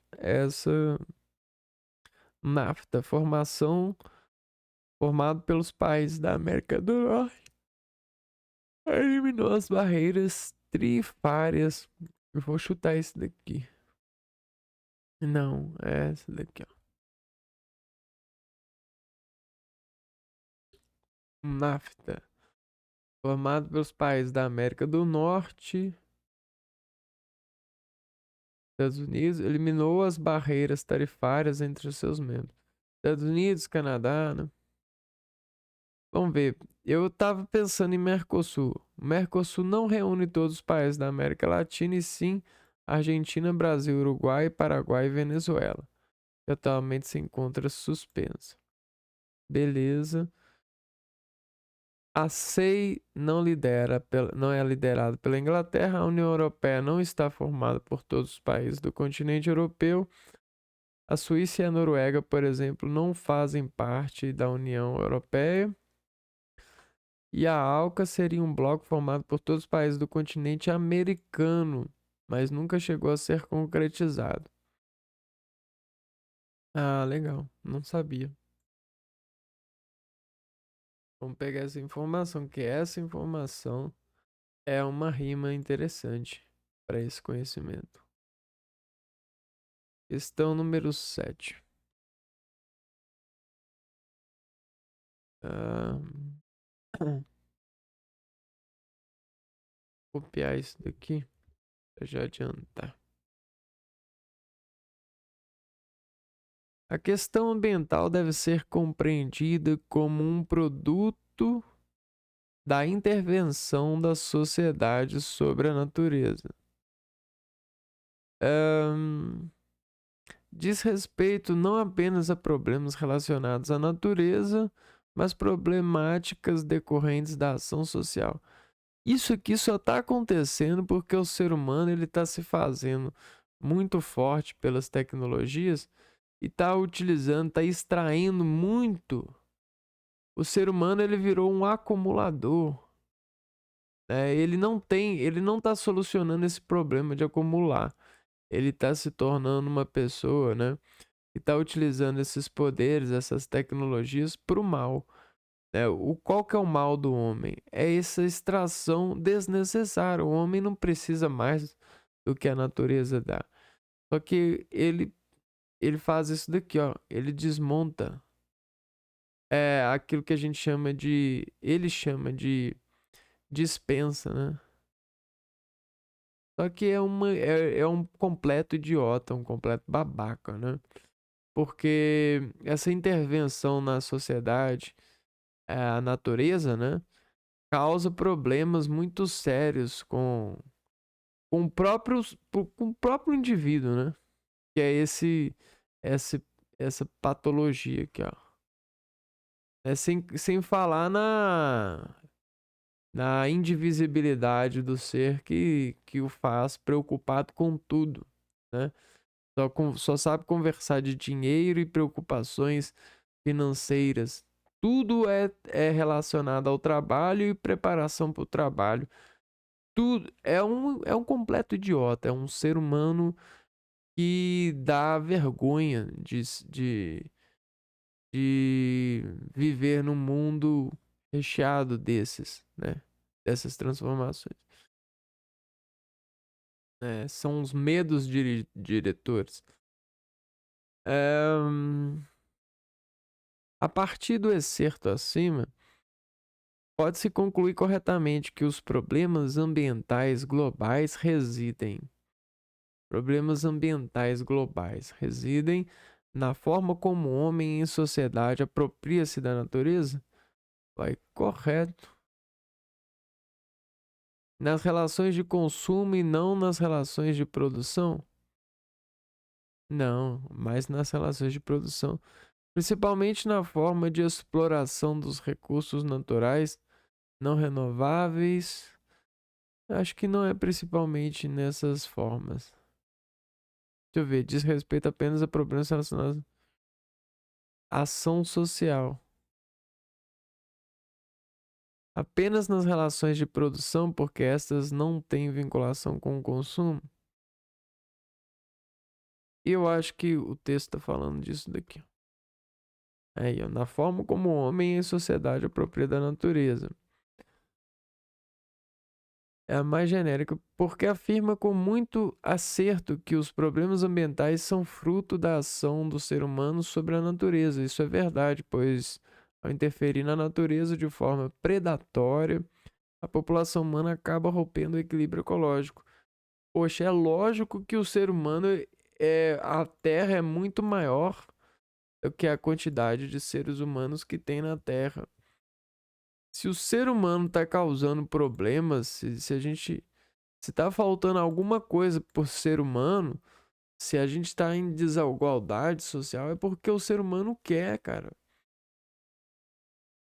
NAFTA, formado pelos países da América do Norte, eliminou as barreiras trifárias. Eu vou chutar esse daqui. Não, é essa daqui, ó. NAFTA, formado pelos países da América do Norte, Estados Unidos, eliminou as barreiras tarifárias entre os seus membros. Estados Unidos, Canadá, né? Vamos ver. Eu tava pensando em Mercosul. O Mercosul não reúne todos os países da América Latina, e sim Argentina, Brasil, Uruguai, Paraguai e Venezuela, que atualmente se encontra suspensa. Beleza. A SEI não é liderada pela Inglaterra. A União Europeia não está formada por todos os países do continente europeu. A Suíça e a Noruega, por exemplo, não fazem parte da União Europeia. E a ALCA seria um bloco formado por todos os países do continente americano, mas nunca chegou a ser concretizado. Ah, legal. Não sabia. Vamos pegar essa informação, que essa informação é uma rima interessante para esse conhecimento. Questão número 7. Ah, copiar isso daqui para já adiantar. A questão ambiental deve ser compreendida como um produto da intervenção da sociedade sobre a natureza. Diz respeito não apenas a problemas relacionados à natureza, mas problemáticas decorrentes da ação social. Isso aqui só está acontecendo porque o ser humano ele está se fazendo muito forte pelas tecnologias e está utilizando, está extraindo muito. O ser humano ele virou um acumulador. Ele não está solucionando esse problema de acumular. Ele está se tornando uma pessoa, né, que está utilizando esses poderes, essas tecnologias para o mal. Qual que é o mal do homem? É essa extração desnecessária. O homem não precisa mais do que a natureza dá. Só que ele faz isso daqui, ó. Ele desmonta aquilo que a gente chama de. Ele chama de dispensa, né? Só que é um completo idiota, um completo babaca, né? Porque essa intervenção na sociedade, a natureza, né, causa problemas muito sérios com o próprio indivíduo, né? Que é esse, essa patologia aqui, ó. Sem falar na indivisibilidade do ser que o faz preocupado com tudo, né? Só sabe conversar de dinheiro e preocupações financeiras. Tudo é relacionado ao trabalho e preparação para o trabalho. Tudo é um completo idiota, é um ser humano que dá vergonha de viver num mundo recheado desses, né? Dessas transformações. São os medos diretores. A partir do excerto acima, pode-se concluir corretamente que os problemas ambientais globais residem na forma como o homem em sociedade apropria-se da natureza? Vai, correto. Nas relações de consumo e não nas relações de produção? Não, mas nas relações de produção. Principalmente na forma de exploração dos recursos naturais não renováveis. Acho que não é principalmente nessas formas. Deixa eu ver, diz respeito apenas a problemas relacionados à ação social. Apenas nas relações de produção, porque estas não têm vinculação com o consumo. E eu acho que o texto está falando disso daqui. Aí, ó, na forma como o homem em sociedade apropria da natureza. É a mais genérica, porque afirma com muito acerto que os problemas ambientais são fruto da ação do ser humano sobre a natureza. Isso é verdade, pois ao interferir na natureza de forma predatória, a população humana acaba rompendo o equilíbrio ecológico. Poxa, é lógico que o ser humano a Terra é muito maior do que a quantidade de seres humanos que tem na Terra. Se o ser humano está causando problemas, se tá faltando alguma coisa por ser humano, se a gente tá em desigualdade social, é porque o ser humano quer, cara.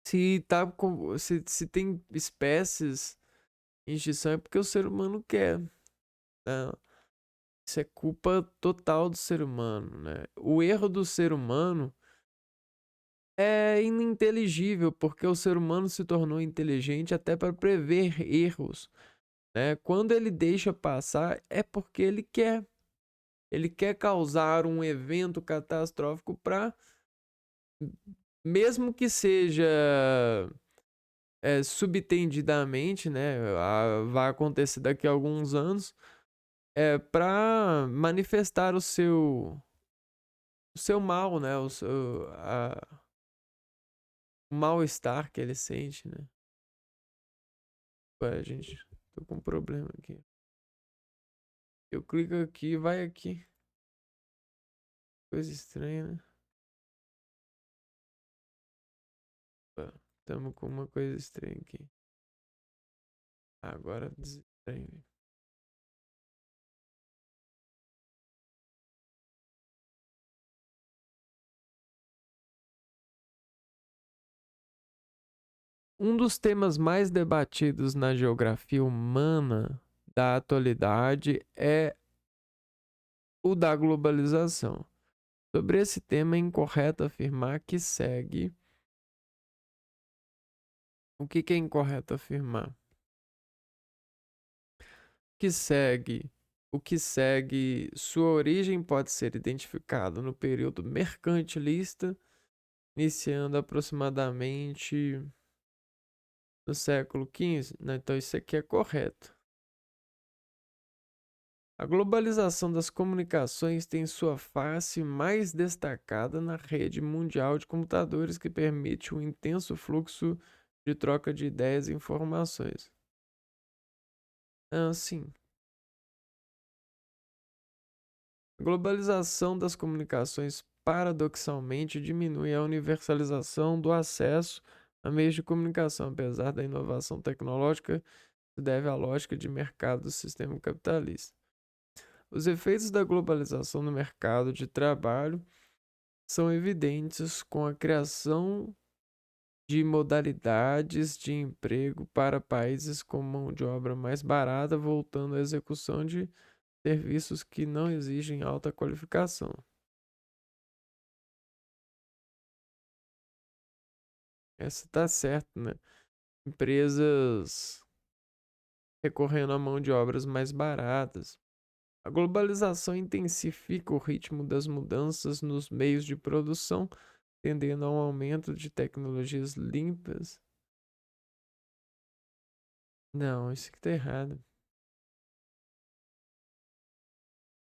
Se tem espécies em extinção, é porque o ser humano quer, né? Isso é culpa total do ser humano, né? O erro do ser humano é ininteligível, porque o ser humano se tornou inteligente até para prever erros, né? Quando ele deixa passar, é porque ele quer. Ele quer causar um evento catastrófico para, mesmo que seja subtendidamente, né, vai acontecer daqui a alguns anos, para manifestar o seu mal, né, o mal-estar que ele sente, né. Ué, gente, tô com um problema aqui. Eu clico aqui, vai aqui. Coisa estranha, né? Tamo com uma coisa estranha aqui. Agora estranho. Um dos temas mais debatidos na geografia humana da atualidade é o da globalização. Sobre esse tema, é incorreto afirmar que segue. O que é incorreto afirmar? que segue, o que segue, sua origem pode ser identificada no período mercantilista, iniciando aproximadamente no século XV. Né? Então isso aqui é correto. A globalização das comunicações tem sua face mais destacada na rede mundial de computadores que permite um intenso fluxo de troca de ideias e informações. Sim. A globalização das comunicações paradoxalmente diminui a universalização do acesso a meios de comunicação, apesar da inovação tecnológica, se deve à lógica de mercado do sistema capitalista. Os efeitos da globalização no mercado de trabalho são evidentes com a criação de modalidades de emprego para países com mão de obra mais barata, voltando à execução de serviços que não exigem alta qualificação. Essa tá certo, né? Empresas recorrendo à mão de obras mais baratas. A globalização intensifica o ritmo das mudanças nos meios de produção, tendendo a um aumento de tecnologias limpas. Não, isso aqui tá errado.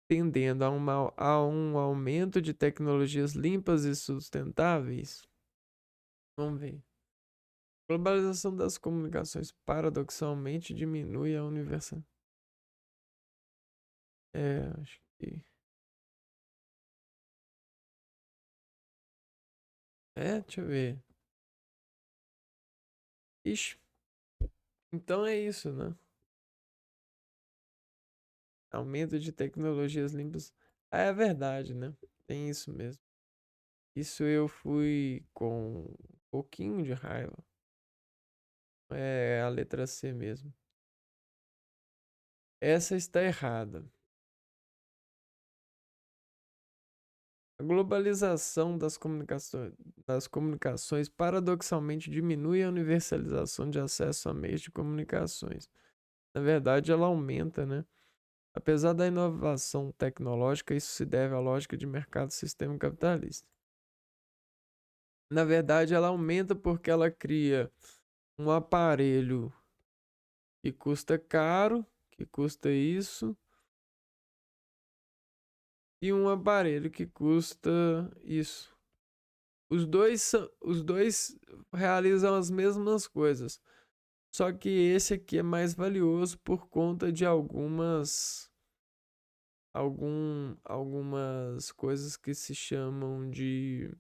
Tendendo a um aumento de tecnologias limpas e sustentáveis. Vamos ver. Globalização das comunicações paradoxalmente diminui a universal. Acho que. Deixa eu ver. Ixi, então é isso, né? Aumento de tecnologias limpas. É verdade, né? Tem isso mesmo. Isso eu fui com um pouquinho de raiva. É a letra C mesmo. Essa está errada. A globalização das comunicações paradoxalmente diminui a universalização de acesso a meios de comunicações. Na verdade, ela aumenta, né? Apesar da inovação tecnológica, isso se deve à lógica de mercado do sistema capitalista. Na verdade, ela aumenta porque ela cria um aparelho que custa caro, que custa isso, e um aparelho que custa isso. Os dois realizam as mesmas coisas. Só que esse aqui é mais valioso por conta de algumas coisas que se chamam de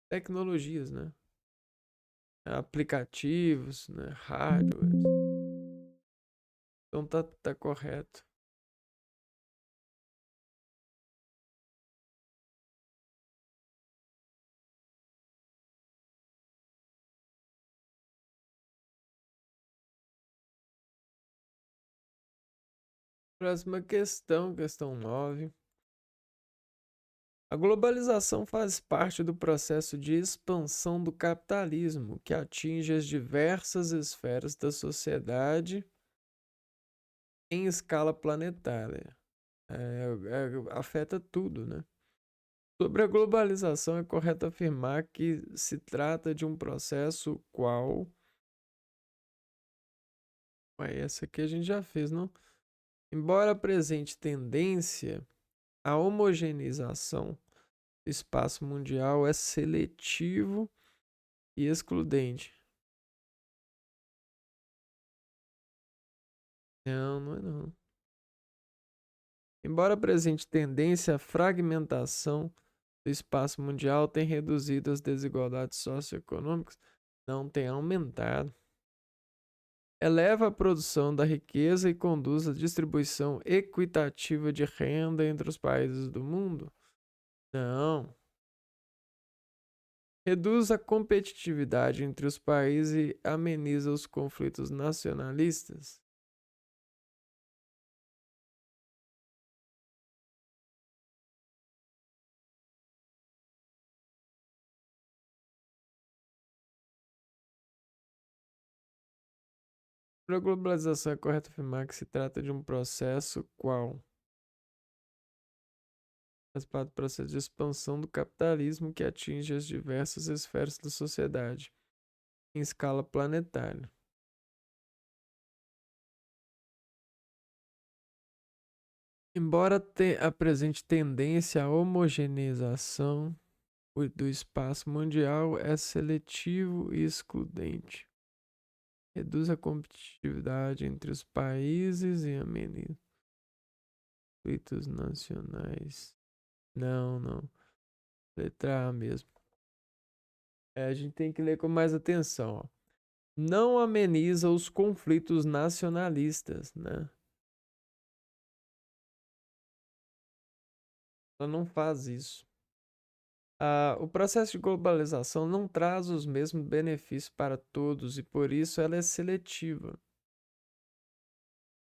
tecnologias, né? Aplicativos, né? Hardware. Então tá correto. Próxima questão, questão 9. A globalização faz parte do processo de expansão do capitalismo, que atinge as diversas esferas da sociedade em escala planetária. Afeta tudo, né? Sobre a globalização, é correto afirmar que se trata de um processo qual. Essa aqui a gente já fez, não? Embora apresente tendência à homogeneização do espaço mundial, é seletivo e excludente. Não, não é não. Embora apresente tendência à fragmentação do espaço mundial, tem reduzido as desigualdades socioeconômicas, não tem aumentado. Eleva a produção da riqueza e conduz à distribuição equitativa de renda entre os países do mundo? Não. Reduz a competitividade entre os países e ameniza os conflitos nacionalistas? Para a globalização é correto afirmar que se trata de um processo qual faz parte do processo de expansão do capitalismo que atinge as diversas esferas da sociedade em escala planetária. Embora apresente tendência à homogeneização do espaço mundial, é seletivo e excludente. Reduz a competitividade entre os países e ameniza conflitos nacionais. Não. Letra A mesmo. A gente tem que ler com mais atenção, ó. Não ameniza os conflitos nacionalistas, né? Ela não faz isso. O processo de globalização não traz os mesmos benefícios para todos e por isso ela é seletiva.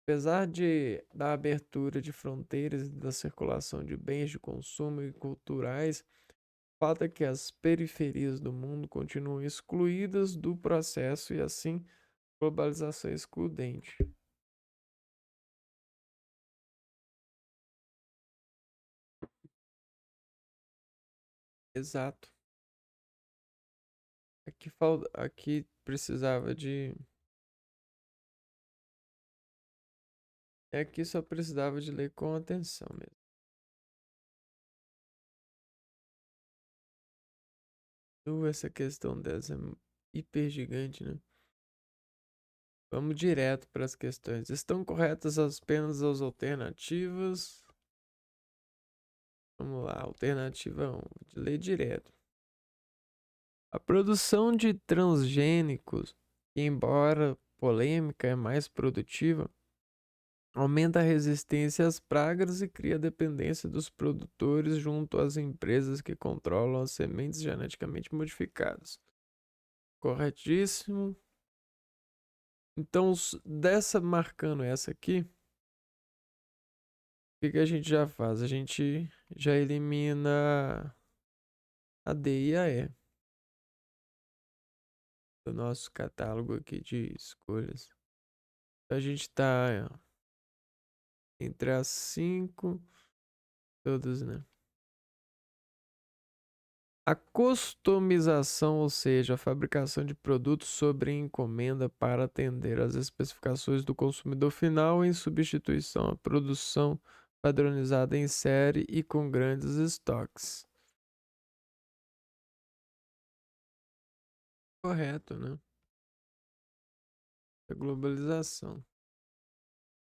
Apesar da abertura de fronteiras e da circulação de bens de consumo e culturais, o fato é que as periferias do mundo continuam excluídas do processo e assim globalização é excludente. Exato. Aqui precisava de. Aqui só precisava de ler com atenção mesmo. Essa questão dessa é hiper gigante, né? Vamos direto para as questões. Estão corretas apenas as alternativas? Vamos lá, alternativa 1, de ler direto. A produção de transgênicos, que embora polêmica é mais produtiva, aumenta a resistência às pragas e cria dependência dos produtores junto às empresas que controlam as sementes geneticamente modificadas. Corretíssimo. Então, dessa marcando essa aqui, o que a gente já faz? A gente já elimina a D e a E do nosso catálogo aqui de escolhas. A gente está entre as 5, todas, né? A customização, ou seja, a fabricação de produtos sobre encomenda para atender às especificações do consumidor final em substituição à produção padronizada em série e com grandes estoques. Correto, né? A globalização.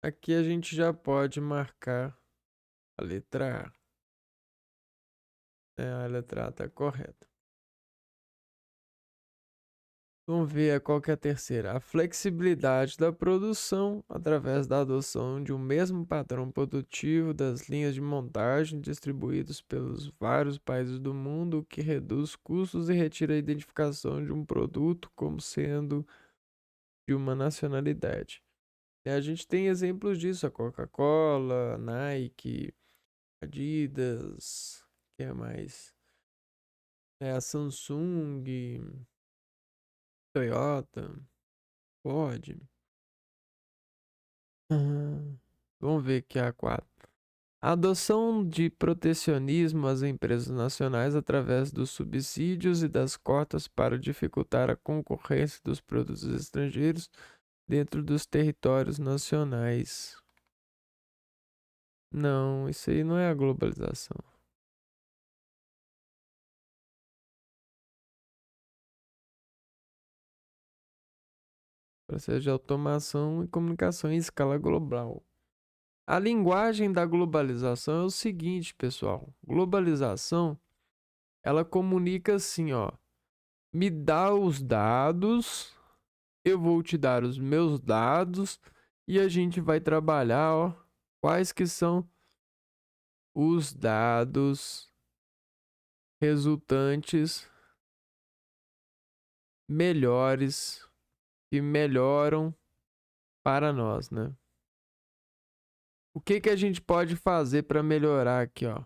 Aqui a gente já pode marcar a letra A. A letra A está correta. Vamos ver qual que é a terceira. A flexibilidade da produção através da adoção de um mesmo padrão produtivo das linhas de montagem distribuídos pelos vários países do mundo, o que reduz custos e retira a identificação de um produto como sendo de uma nacionalidade. A gente tem exemplos disso, a Coca-Cola, a Nike, Adidas, que é mais? A Samsung, Toyota, Ford. Vamos ver aqui a 4. A adoção de protecionismo às empresas nacionais através dos subsídios e das cotas para dificultar a concorrência dos produtos estrangeiros dentro dos territórios nacionais. Não, isso aí não é a globalização. Processo de automação e comunicação em escala global. A linguagem da globalização é o seguinte, pessoal. Globalização, ela comunica assim, ó. Me dá os dados, eu vou te dar os meus dados e a gente vai trabalhar, ó, quais que são os dados resultantes melhores que melhoram para nós, né? O que que a gente pode fazer para melhorar aqui, ó?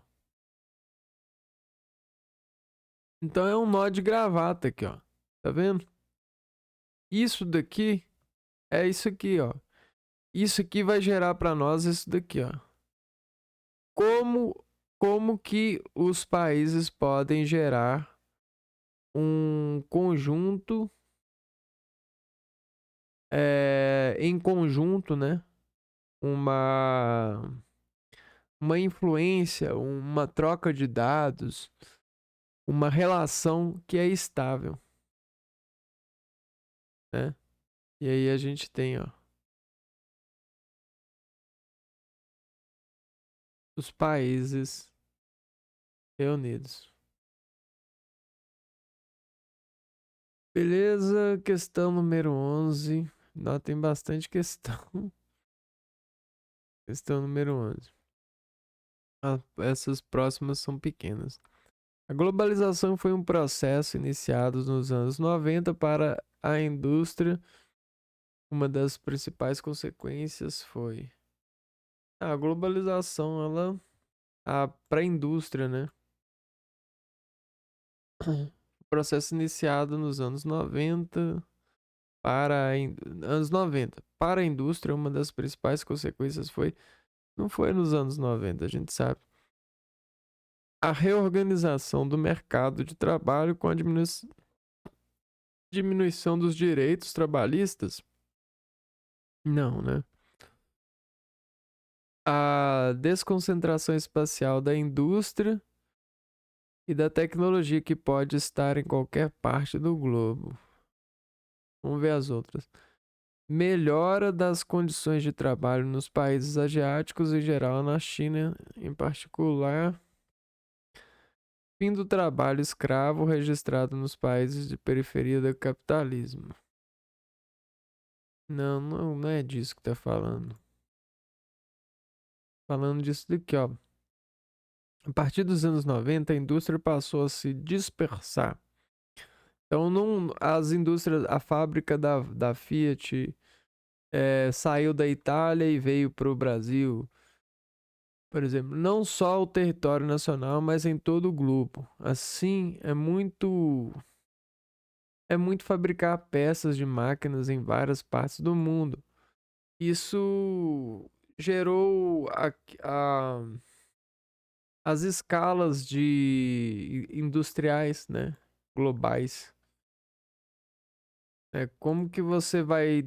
Então é um nó de gravata aqui, ó. Tá vendo? Isso daqui É isso aqui, ó. Isso aqui vai gerar para nós isso daqui, ó. Como, como que os países podem gerar um conjunto, em conjunto, né? Uma, uma influência, uma troca de dados, uma relação que é estável, né? E aí a gente tem, ó, os países reunidos. Beleza, questão número 11. Não, tem bastante questão. Questão número 11. Ah, essas próximas são pequenas. A globalização foi um processo iniciado nos anos 90 para a indústria. Uma das principais consequências foi a globalização, ela para a indústria, né? Processo iniciado nos anos 90 para anos 90. Para a indústria, uma das principais consequências foi não foi nos anos 90, a gente sabe. A reorganização do mercado de trabalho com a diminuição dos direitos trabalhistas? Não, né? A desconcentração espacial da indústria e da tecnologia que pode estar em qualquer parte do globo. Vamos ver as outras. Melhora das condições de trabalho nos países asiáticos em geral, na China em particular. Fim do trabalho escravo registrado nos países de periferia do capitalismo. Não, não é disso que tá falando. Falando disso daqui, ó. A partir dos anos 90, a indústria passou a se dispersar. Então, não, as indústrias, a fábrica da Fiat saiu da Itália e veio para o Brasil. Por exemplo, não só o território nacional, mas em todo o globo. Assim, é muito fabricar peças de máquinas em várias partes do mundo. Isso gerou as escalas de industriais, né, globais. Como que você vai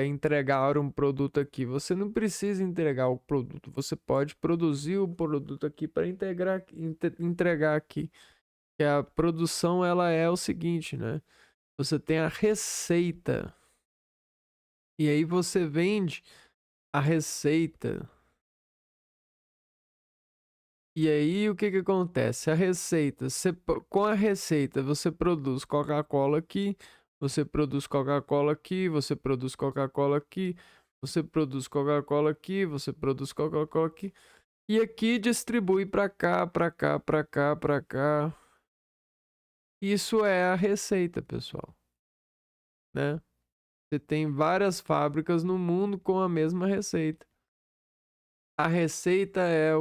entregar um produto aqui? Você não precisa entregar o produto, você pode produzir o produto aqui para entregar aqui. Que a produção ela é o seguinte, né? Você tem a receita e aí você vende a receita. E aí o que que acontece? A receita, com a receita você produz Coca-Cola aqui, você produz Coca-Cola aqui, você produz Coca-Cola aqui, você produz Coca-Cola aqui, você produz Coca-Cola aqui, e aqui distribui para cá, para cá, para cá, para cá. Isso é a receita, pessoal, né? Você tem várias fábricas no mundo com a mesma receita. A receita é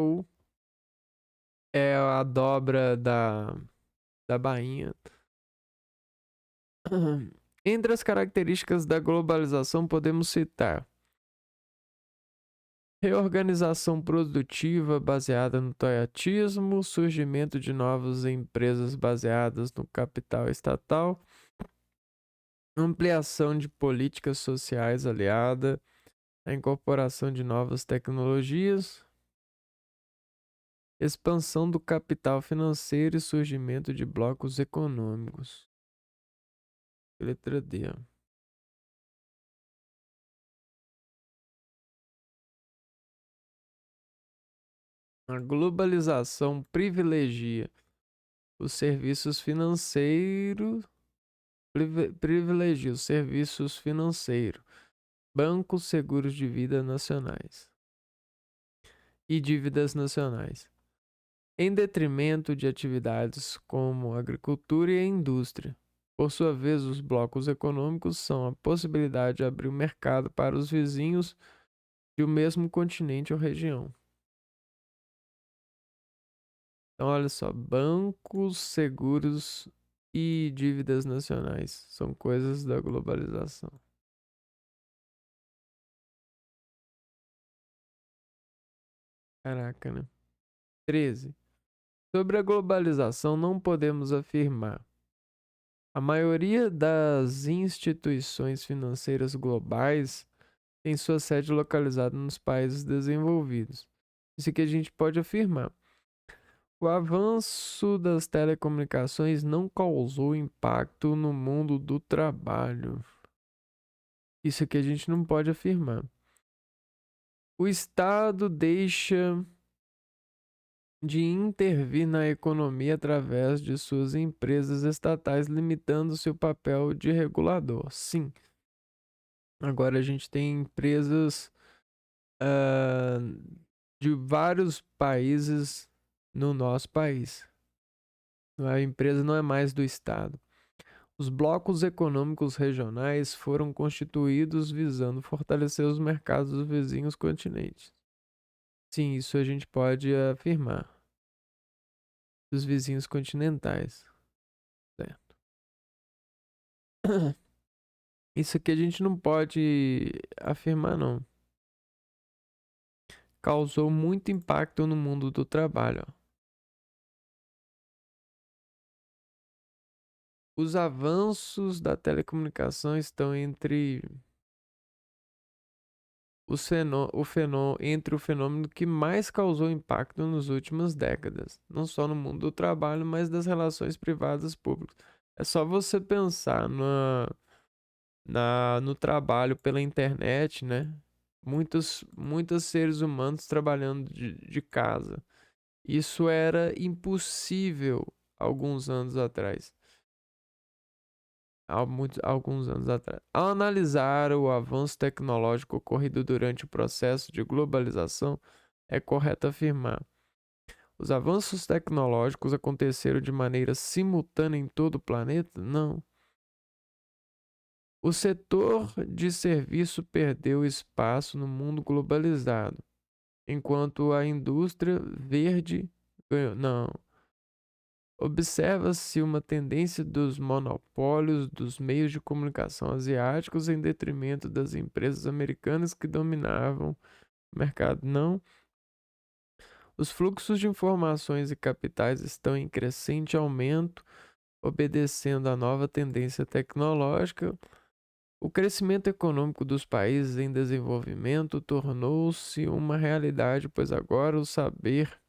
a dobra da bainha. Entre as características da globalização podemos citar reorganização produtiva baseada no toyotismo, surgimento de novas empresas baseadas no capital estatal, ampliação de políticas sociais aliada à incorporação de novas tecnologias, expansão do capital financeiro e surgimento de blocos econômicos. Letra D. A globalização privilegia os serviços financeiros, privilegia os serviços financeiros, bancos, seguros de vida nacionais e dívidas nacionais, em detrimento de atividades como agricultura e a indústria. Por sua vez, os blocos econômicos são a possibilidade de abrir o mercado para os vizinhos de um mesmo continente ou região. Então, olha só, bancos, seguros e dívidas nacionais são coisas da globalização. Caraca, né? 13. Sobre a globalização, não podemos afirmar. A maioria das instituições financeiras globais tem sua sede localizada nos países desenvolvidos. Isso que a gente pode afirmar. O avanço das telecomunicações não causou impacto no mundo do trabalho. Isso que a gente não pode afirmar. O Estado deixa de intervir na economia através de suas empresas estatais, limitando seu papel de regulador. Sim. Agora a gente tem empresas ah, de vários países no nosso país. A empresa não é mais do Estado. Os blocos econômicos regionais foram constituídos visando fortalecer os mercados dos vizinhos continentes. Sim, isso a gente pode afirmar. Dos vizinhos continentais. Certo. Isso aqui a gente não pode afirmar, não. Causou muito impacto no mundo do trabalho. Ó. Os avanços da telecomunicação estão entre entre o fenômeno que mais causou impacto nas últimas décadas, não só no mundo do trabalho, mas das relações privadas públicas. É só você pensar no trabalho pela internet, né? Muitos seres humanos trabalhando de casa. Isso era impossível alguns anos atrás. Alguns anos atrás. Ao analisar o avanço tecnológico ocorrido durante o processo de globalização, é correto afirmar: os avanços tecnológicos aconteceram de maneira simultânea em todo o planeta? Não. O setor de serviço perdeu espaço no mundo globalizado, enquanto a indústria verde ganhou. Não. Observa-se uma tendência dos monopólios dos meios de comunicação asiáticos em detrimento das empresas americanas que dominavam o mercado. Não. Os fluxos de informações e capitais estão em crescente aumento, obedecendo à nova tendência tecnológica. O crescimento econômico dos países em desenvolvimento tornou-se uma realidade, pois agora o saber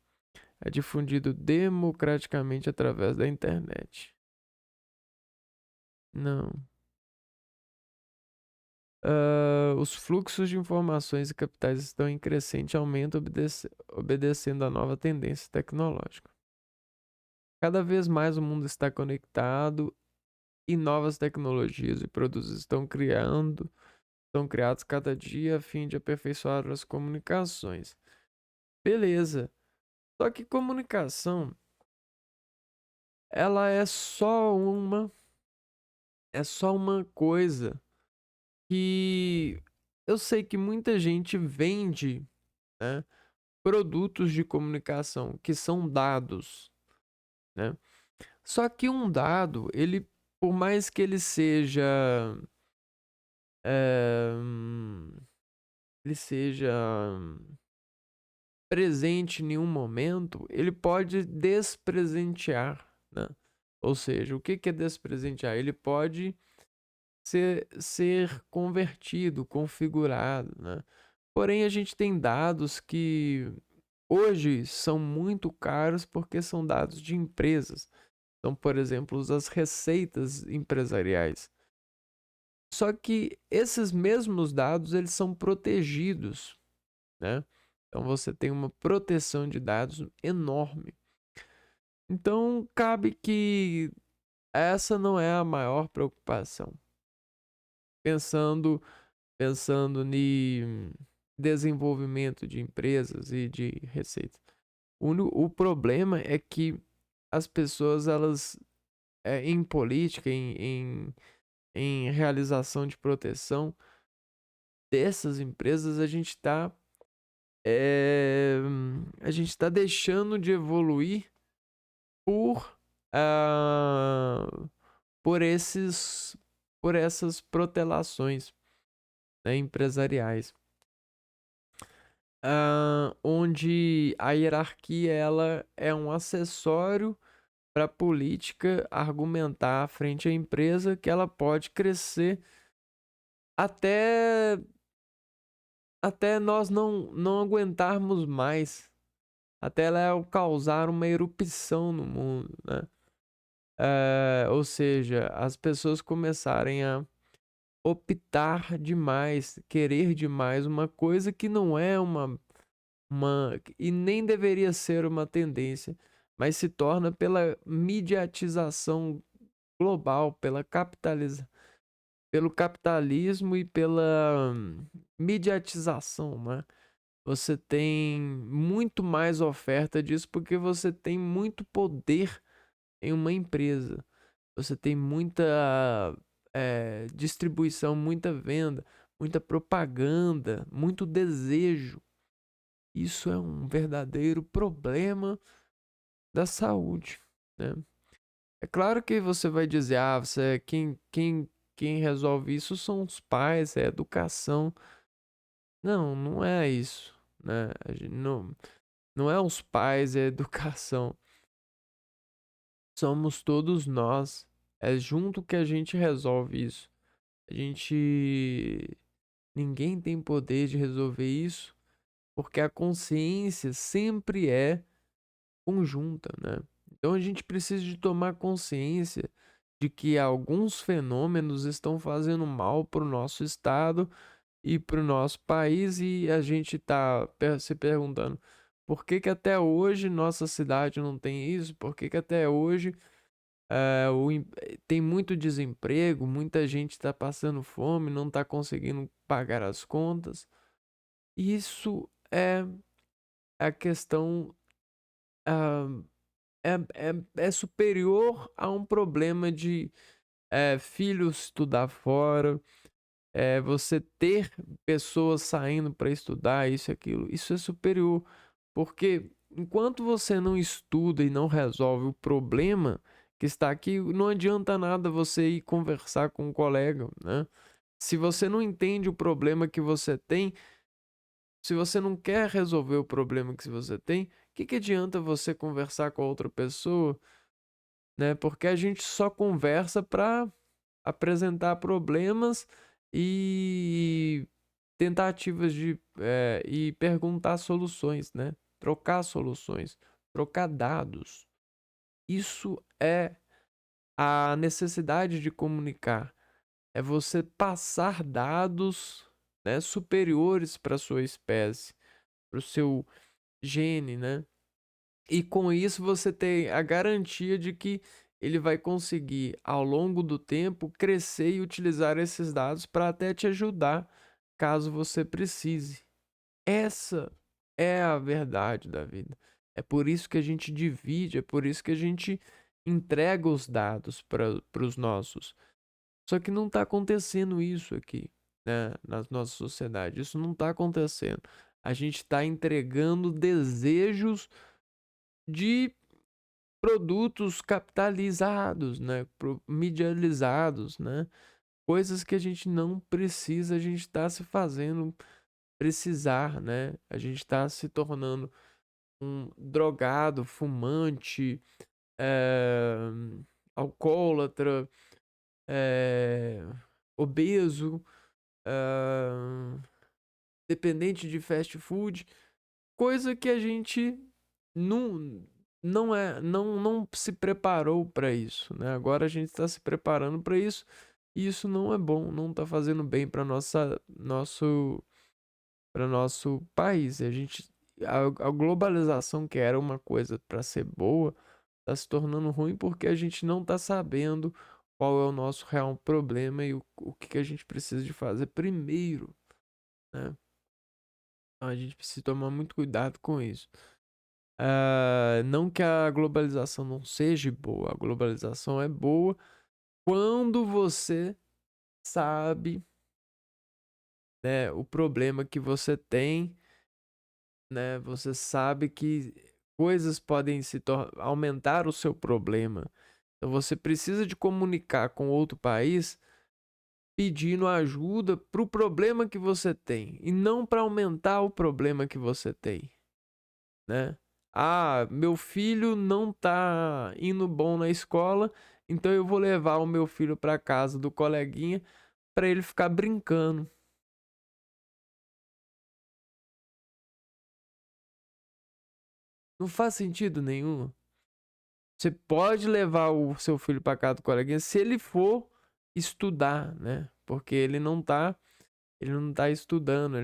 é difundido democraticamente através da internet. Não. Os fluxos de informações e capitais estão em crescente aumento, obedecendo à nova tendência tecnológica. Cada vez mais o mundo está conectado e novas tecnologias e produtos estão criados cada dia a fim de aperfeiçoar as comunicações. Beleza. Só que comunicação, ela é só uma coisa que eu sei que muita gente vende, né, produtos de comunicação que são dados, né? Só que um dado, ele, por mais que é, ele seja presente em um momento, ele pode despresentear, né? Ou seja, o que é despresentear? Ele pode ser convertido, configurado, né? Porém, a gente tem dados que hoje são muito caros porque são dados de empresas. Então, por exemplo, as receitas empresariais. Só que esses mesmos dados, eles são protegidos, né? Então você tem uma proteção de dados enorme. Então cabe que essa não é a maior preocupação. Pensando em desenvolvimento de empresas e de receitas. O problema é que as pessoas, elas, em política, em realização de proteção dessas empresas, a gente está deixando de evoluir por, ah, por por essas protelações, né, empresariais. onde a hierarquia ela é um acessório para a política argumentar frente à empresa que ela pode crescer até até nós não aguentarmos mais, até ela causar uma erupção no mundo, né? Ou seja, as pessoas começarem a optar demais, querer demais uma coisa que não é e nem deveria ser uma tendência, mas se torna pela mediatização global, pelo capitalismo e pela mediatização, né? Você tem muito mais oferta disso porque você tem muito poder em uma empresa. Você tem muita distribuição, muita venda, muita propaganda, muito desejo. Isso é um verdadeiro problema da saúde, né? É claro que você vai dizer, quem resolve isso são os pais, é a educação. Não, não é isso, né? Não é os pais, é a educação. Somos todos nós. É junto que a gente resolve isso. A gente. Ninguém tem poder de resolver isso, porque a consciência sempre é conjunta, né? Então a gente precisa de tomar consciência de que alguns fenômenos estão fazendo mal para o nosso estado e para o nosso país e a gente está se perguntando por que que até hoje nossa cidade não tem isso? Por que que até hoje tem muito desemprego, muita gente está passando fome, não está conseguindo pagar as contas? Isso é a questão, ah, é superior a um problema de filho estudar fora, você ter pessoas saindo para estudar, isso e aquilo. Isso é superior, porque enquanto você não estuda e não resolve o problema que está aqui, não adianta nada você ir conversar com um colega, né? Se você não entende o problema que você tem, se você não quer resolver o problema que você tem, o que adianta você conversar com a outra pessoa, né? Porque a gente só conversa para apresentar problemas e tentativas e perguntar soluções, né? Trocar soluções, trocar dados. Isso é a necessidade de comunicar. É você passar dados, né, superiores para sua espécie, para o seu gene, né? E com isso você tem a garantia de que ele vai conseguir, ao longo do tempo, crescer e utilizar esses dados para até te ajudar, caso você precise. Essa é a verdade da vida. É por isso que a gente divide, é por isso que a gente entrega os dados para os nossos. Só que não está acontecendo isso aqui, né, na nossa sociedade. Isso não está acontecendo. A gente está entregando desejos de produtos capitalizados, né, medializados, né, coisas que a gente não precisa, a gente está se fazendo precisar, né, a gente está se tornando um drogado, fumante, é, alcoólatra, é, obeso, é, dependente de fast food, coisa que a gente não não se preparou para isso, né? Agora a gente está se preparando para isso e isso não é bom, não está fazendo bem para nosso país. A globalização, que era uma coisa para ser boa, está se tornando ruim porque a gente não está sabendo qual é o nosso real problema e o que a gente precisa de fazer primeiro, né? Então a gente precisa tomar muito cuidado com isso. Não que a globalização não seja boa, a globalização é boa quando você sabe, né, o problema que você tem, né? Você sabe que coisas podem aumentar o seu problema. Então você precisa de comunicar com outro país pedindo ajuda para o problema que você tem e não para aumentar o problema que você tem, né? Ah, meu filho não tá indo bom na escola, então eu vou levar o meu filho para casa do coleguinha para ele ficar brincando. Não faz sentido nenhum. Você pode levar o seu filho para casa do coleguinha se ele for estudar, né? Porque ele não tá estudando,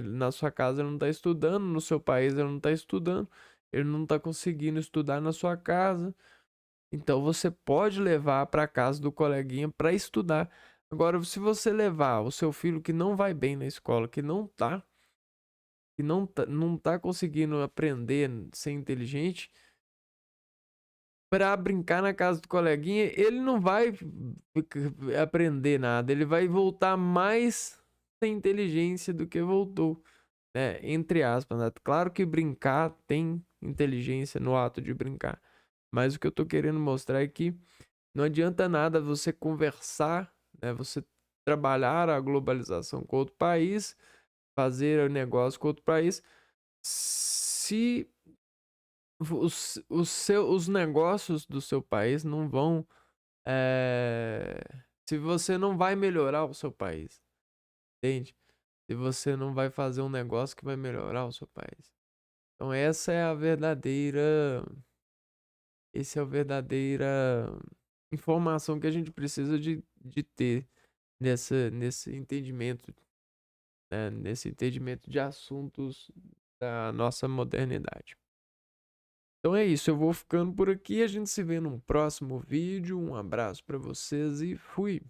na sua casa ele não tá estudando, no seu país ele não tá estudando, ele não tá conseguindo estudar na sua casa. Então você pode levar para casa do coleguinha para estudar. Agora, se você levar o seu filho que não vai bem na escola, que não tá conseguindo aprender, ser inteligente, para brincar na casa do coleguinha, ele não vai aprender nada, ele vai voltar mais sem inteligência do que voltou, né? Entre aspas, né? Claro que brincar tem inteligência no ato de brincar, mas o que eu tô querendo mostrar é que não adianta nada você conversar, né? Você trabalhar a globalização com outro país, fazer negócio com outro país, se os negócios do seu país não vão. Se você não vai melhorar o seu país, entende? Se você não vai fazer um negócio que vai melhorar o seu país. Então essa é a verdadeira. Essa é a verdadeira informação que a gente precisa de ter nesse entendimento, né? Nesse entendimento de assuntos da nossa modernidade. Então é isso, eu vou ficando por aqui. A gente se vê num próximo vídeo. Um abraço para vocês e fui!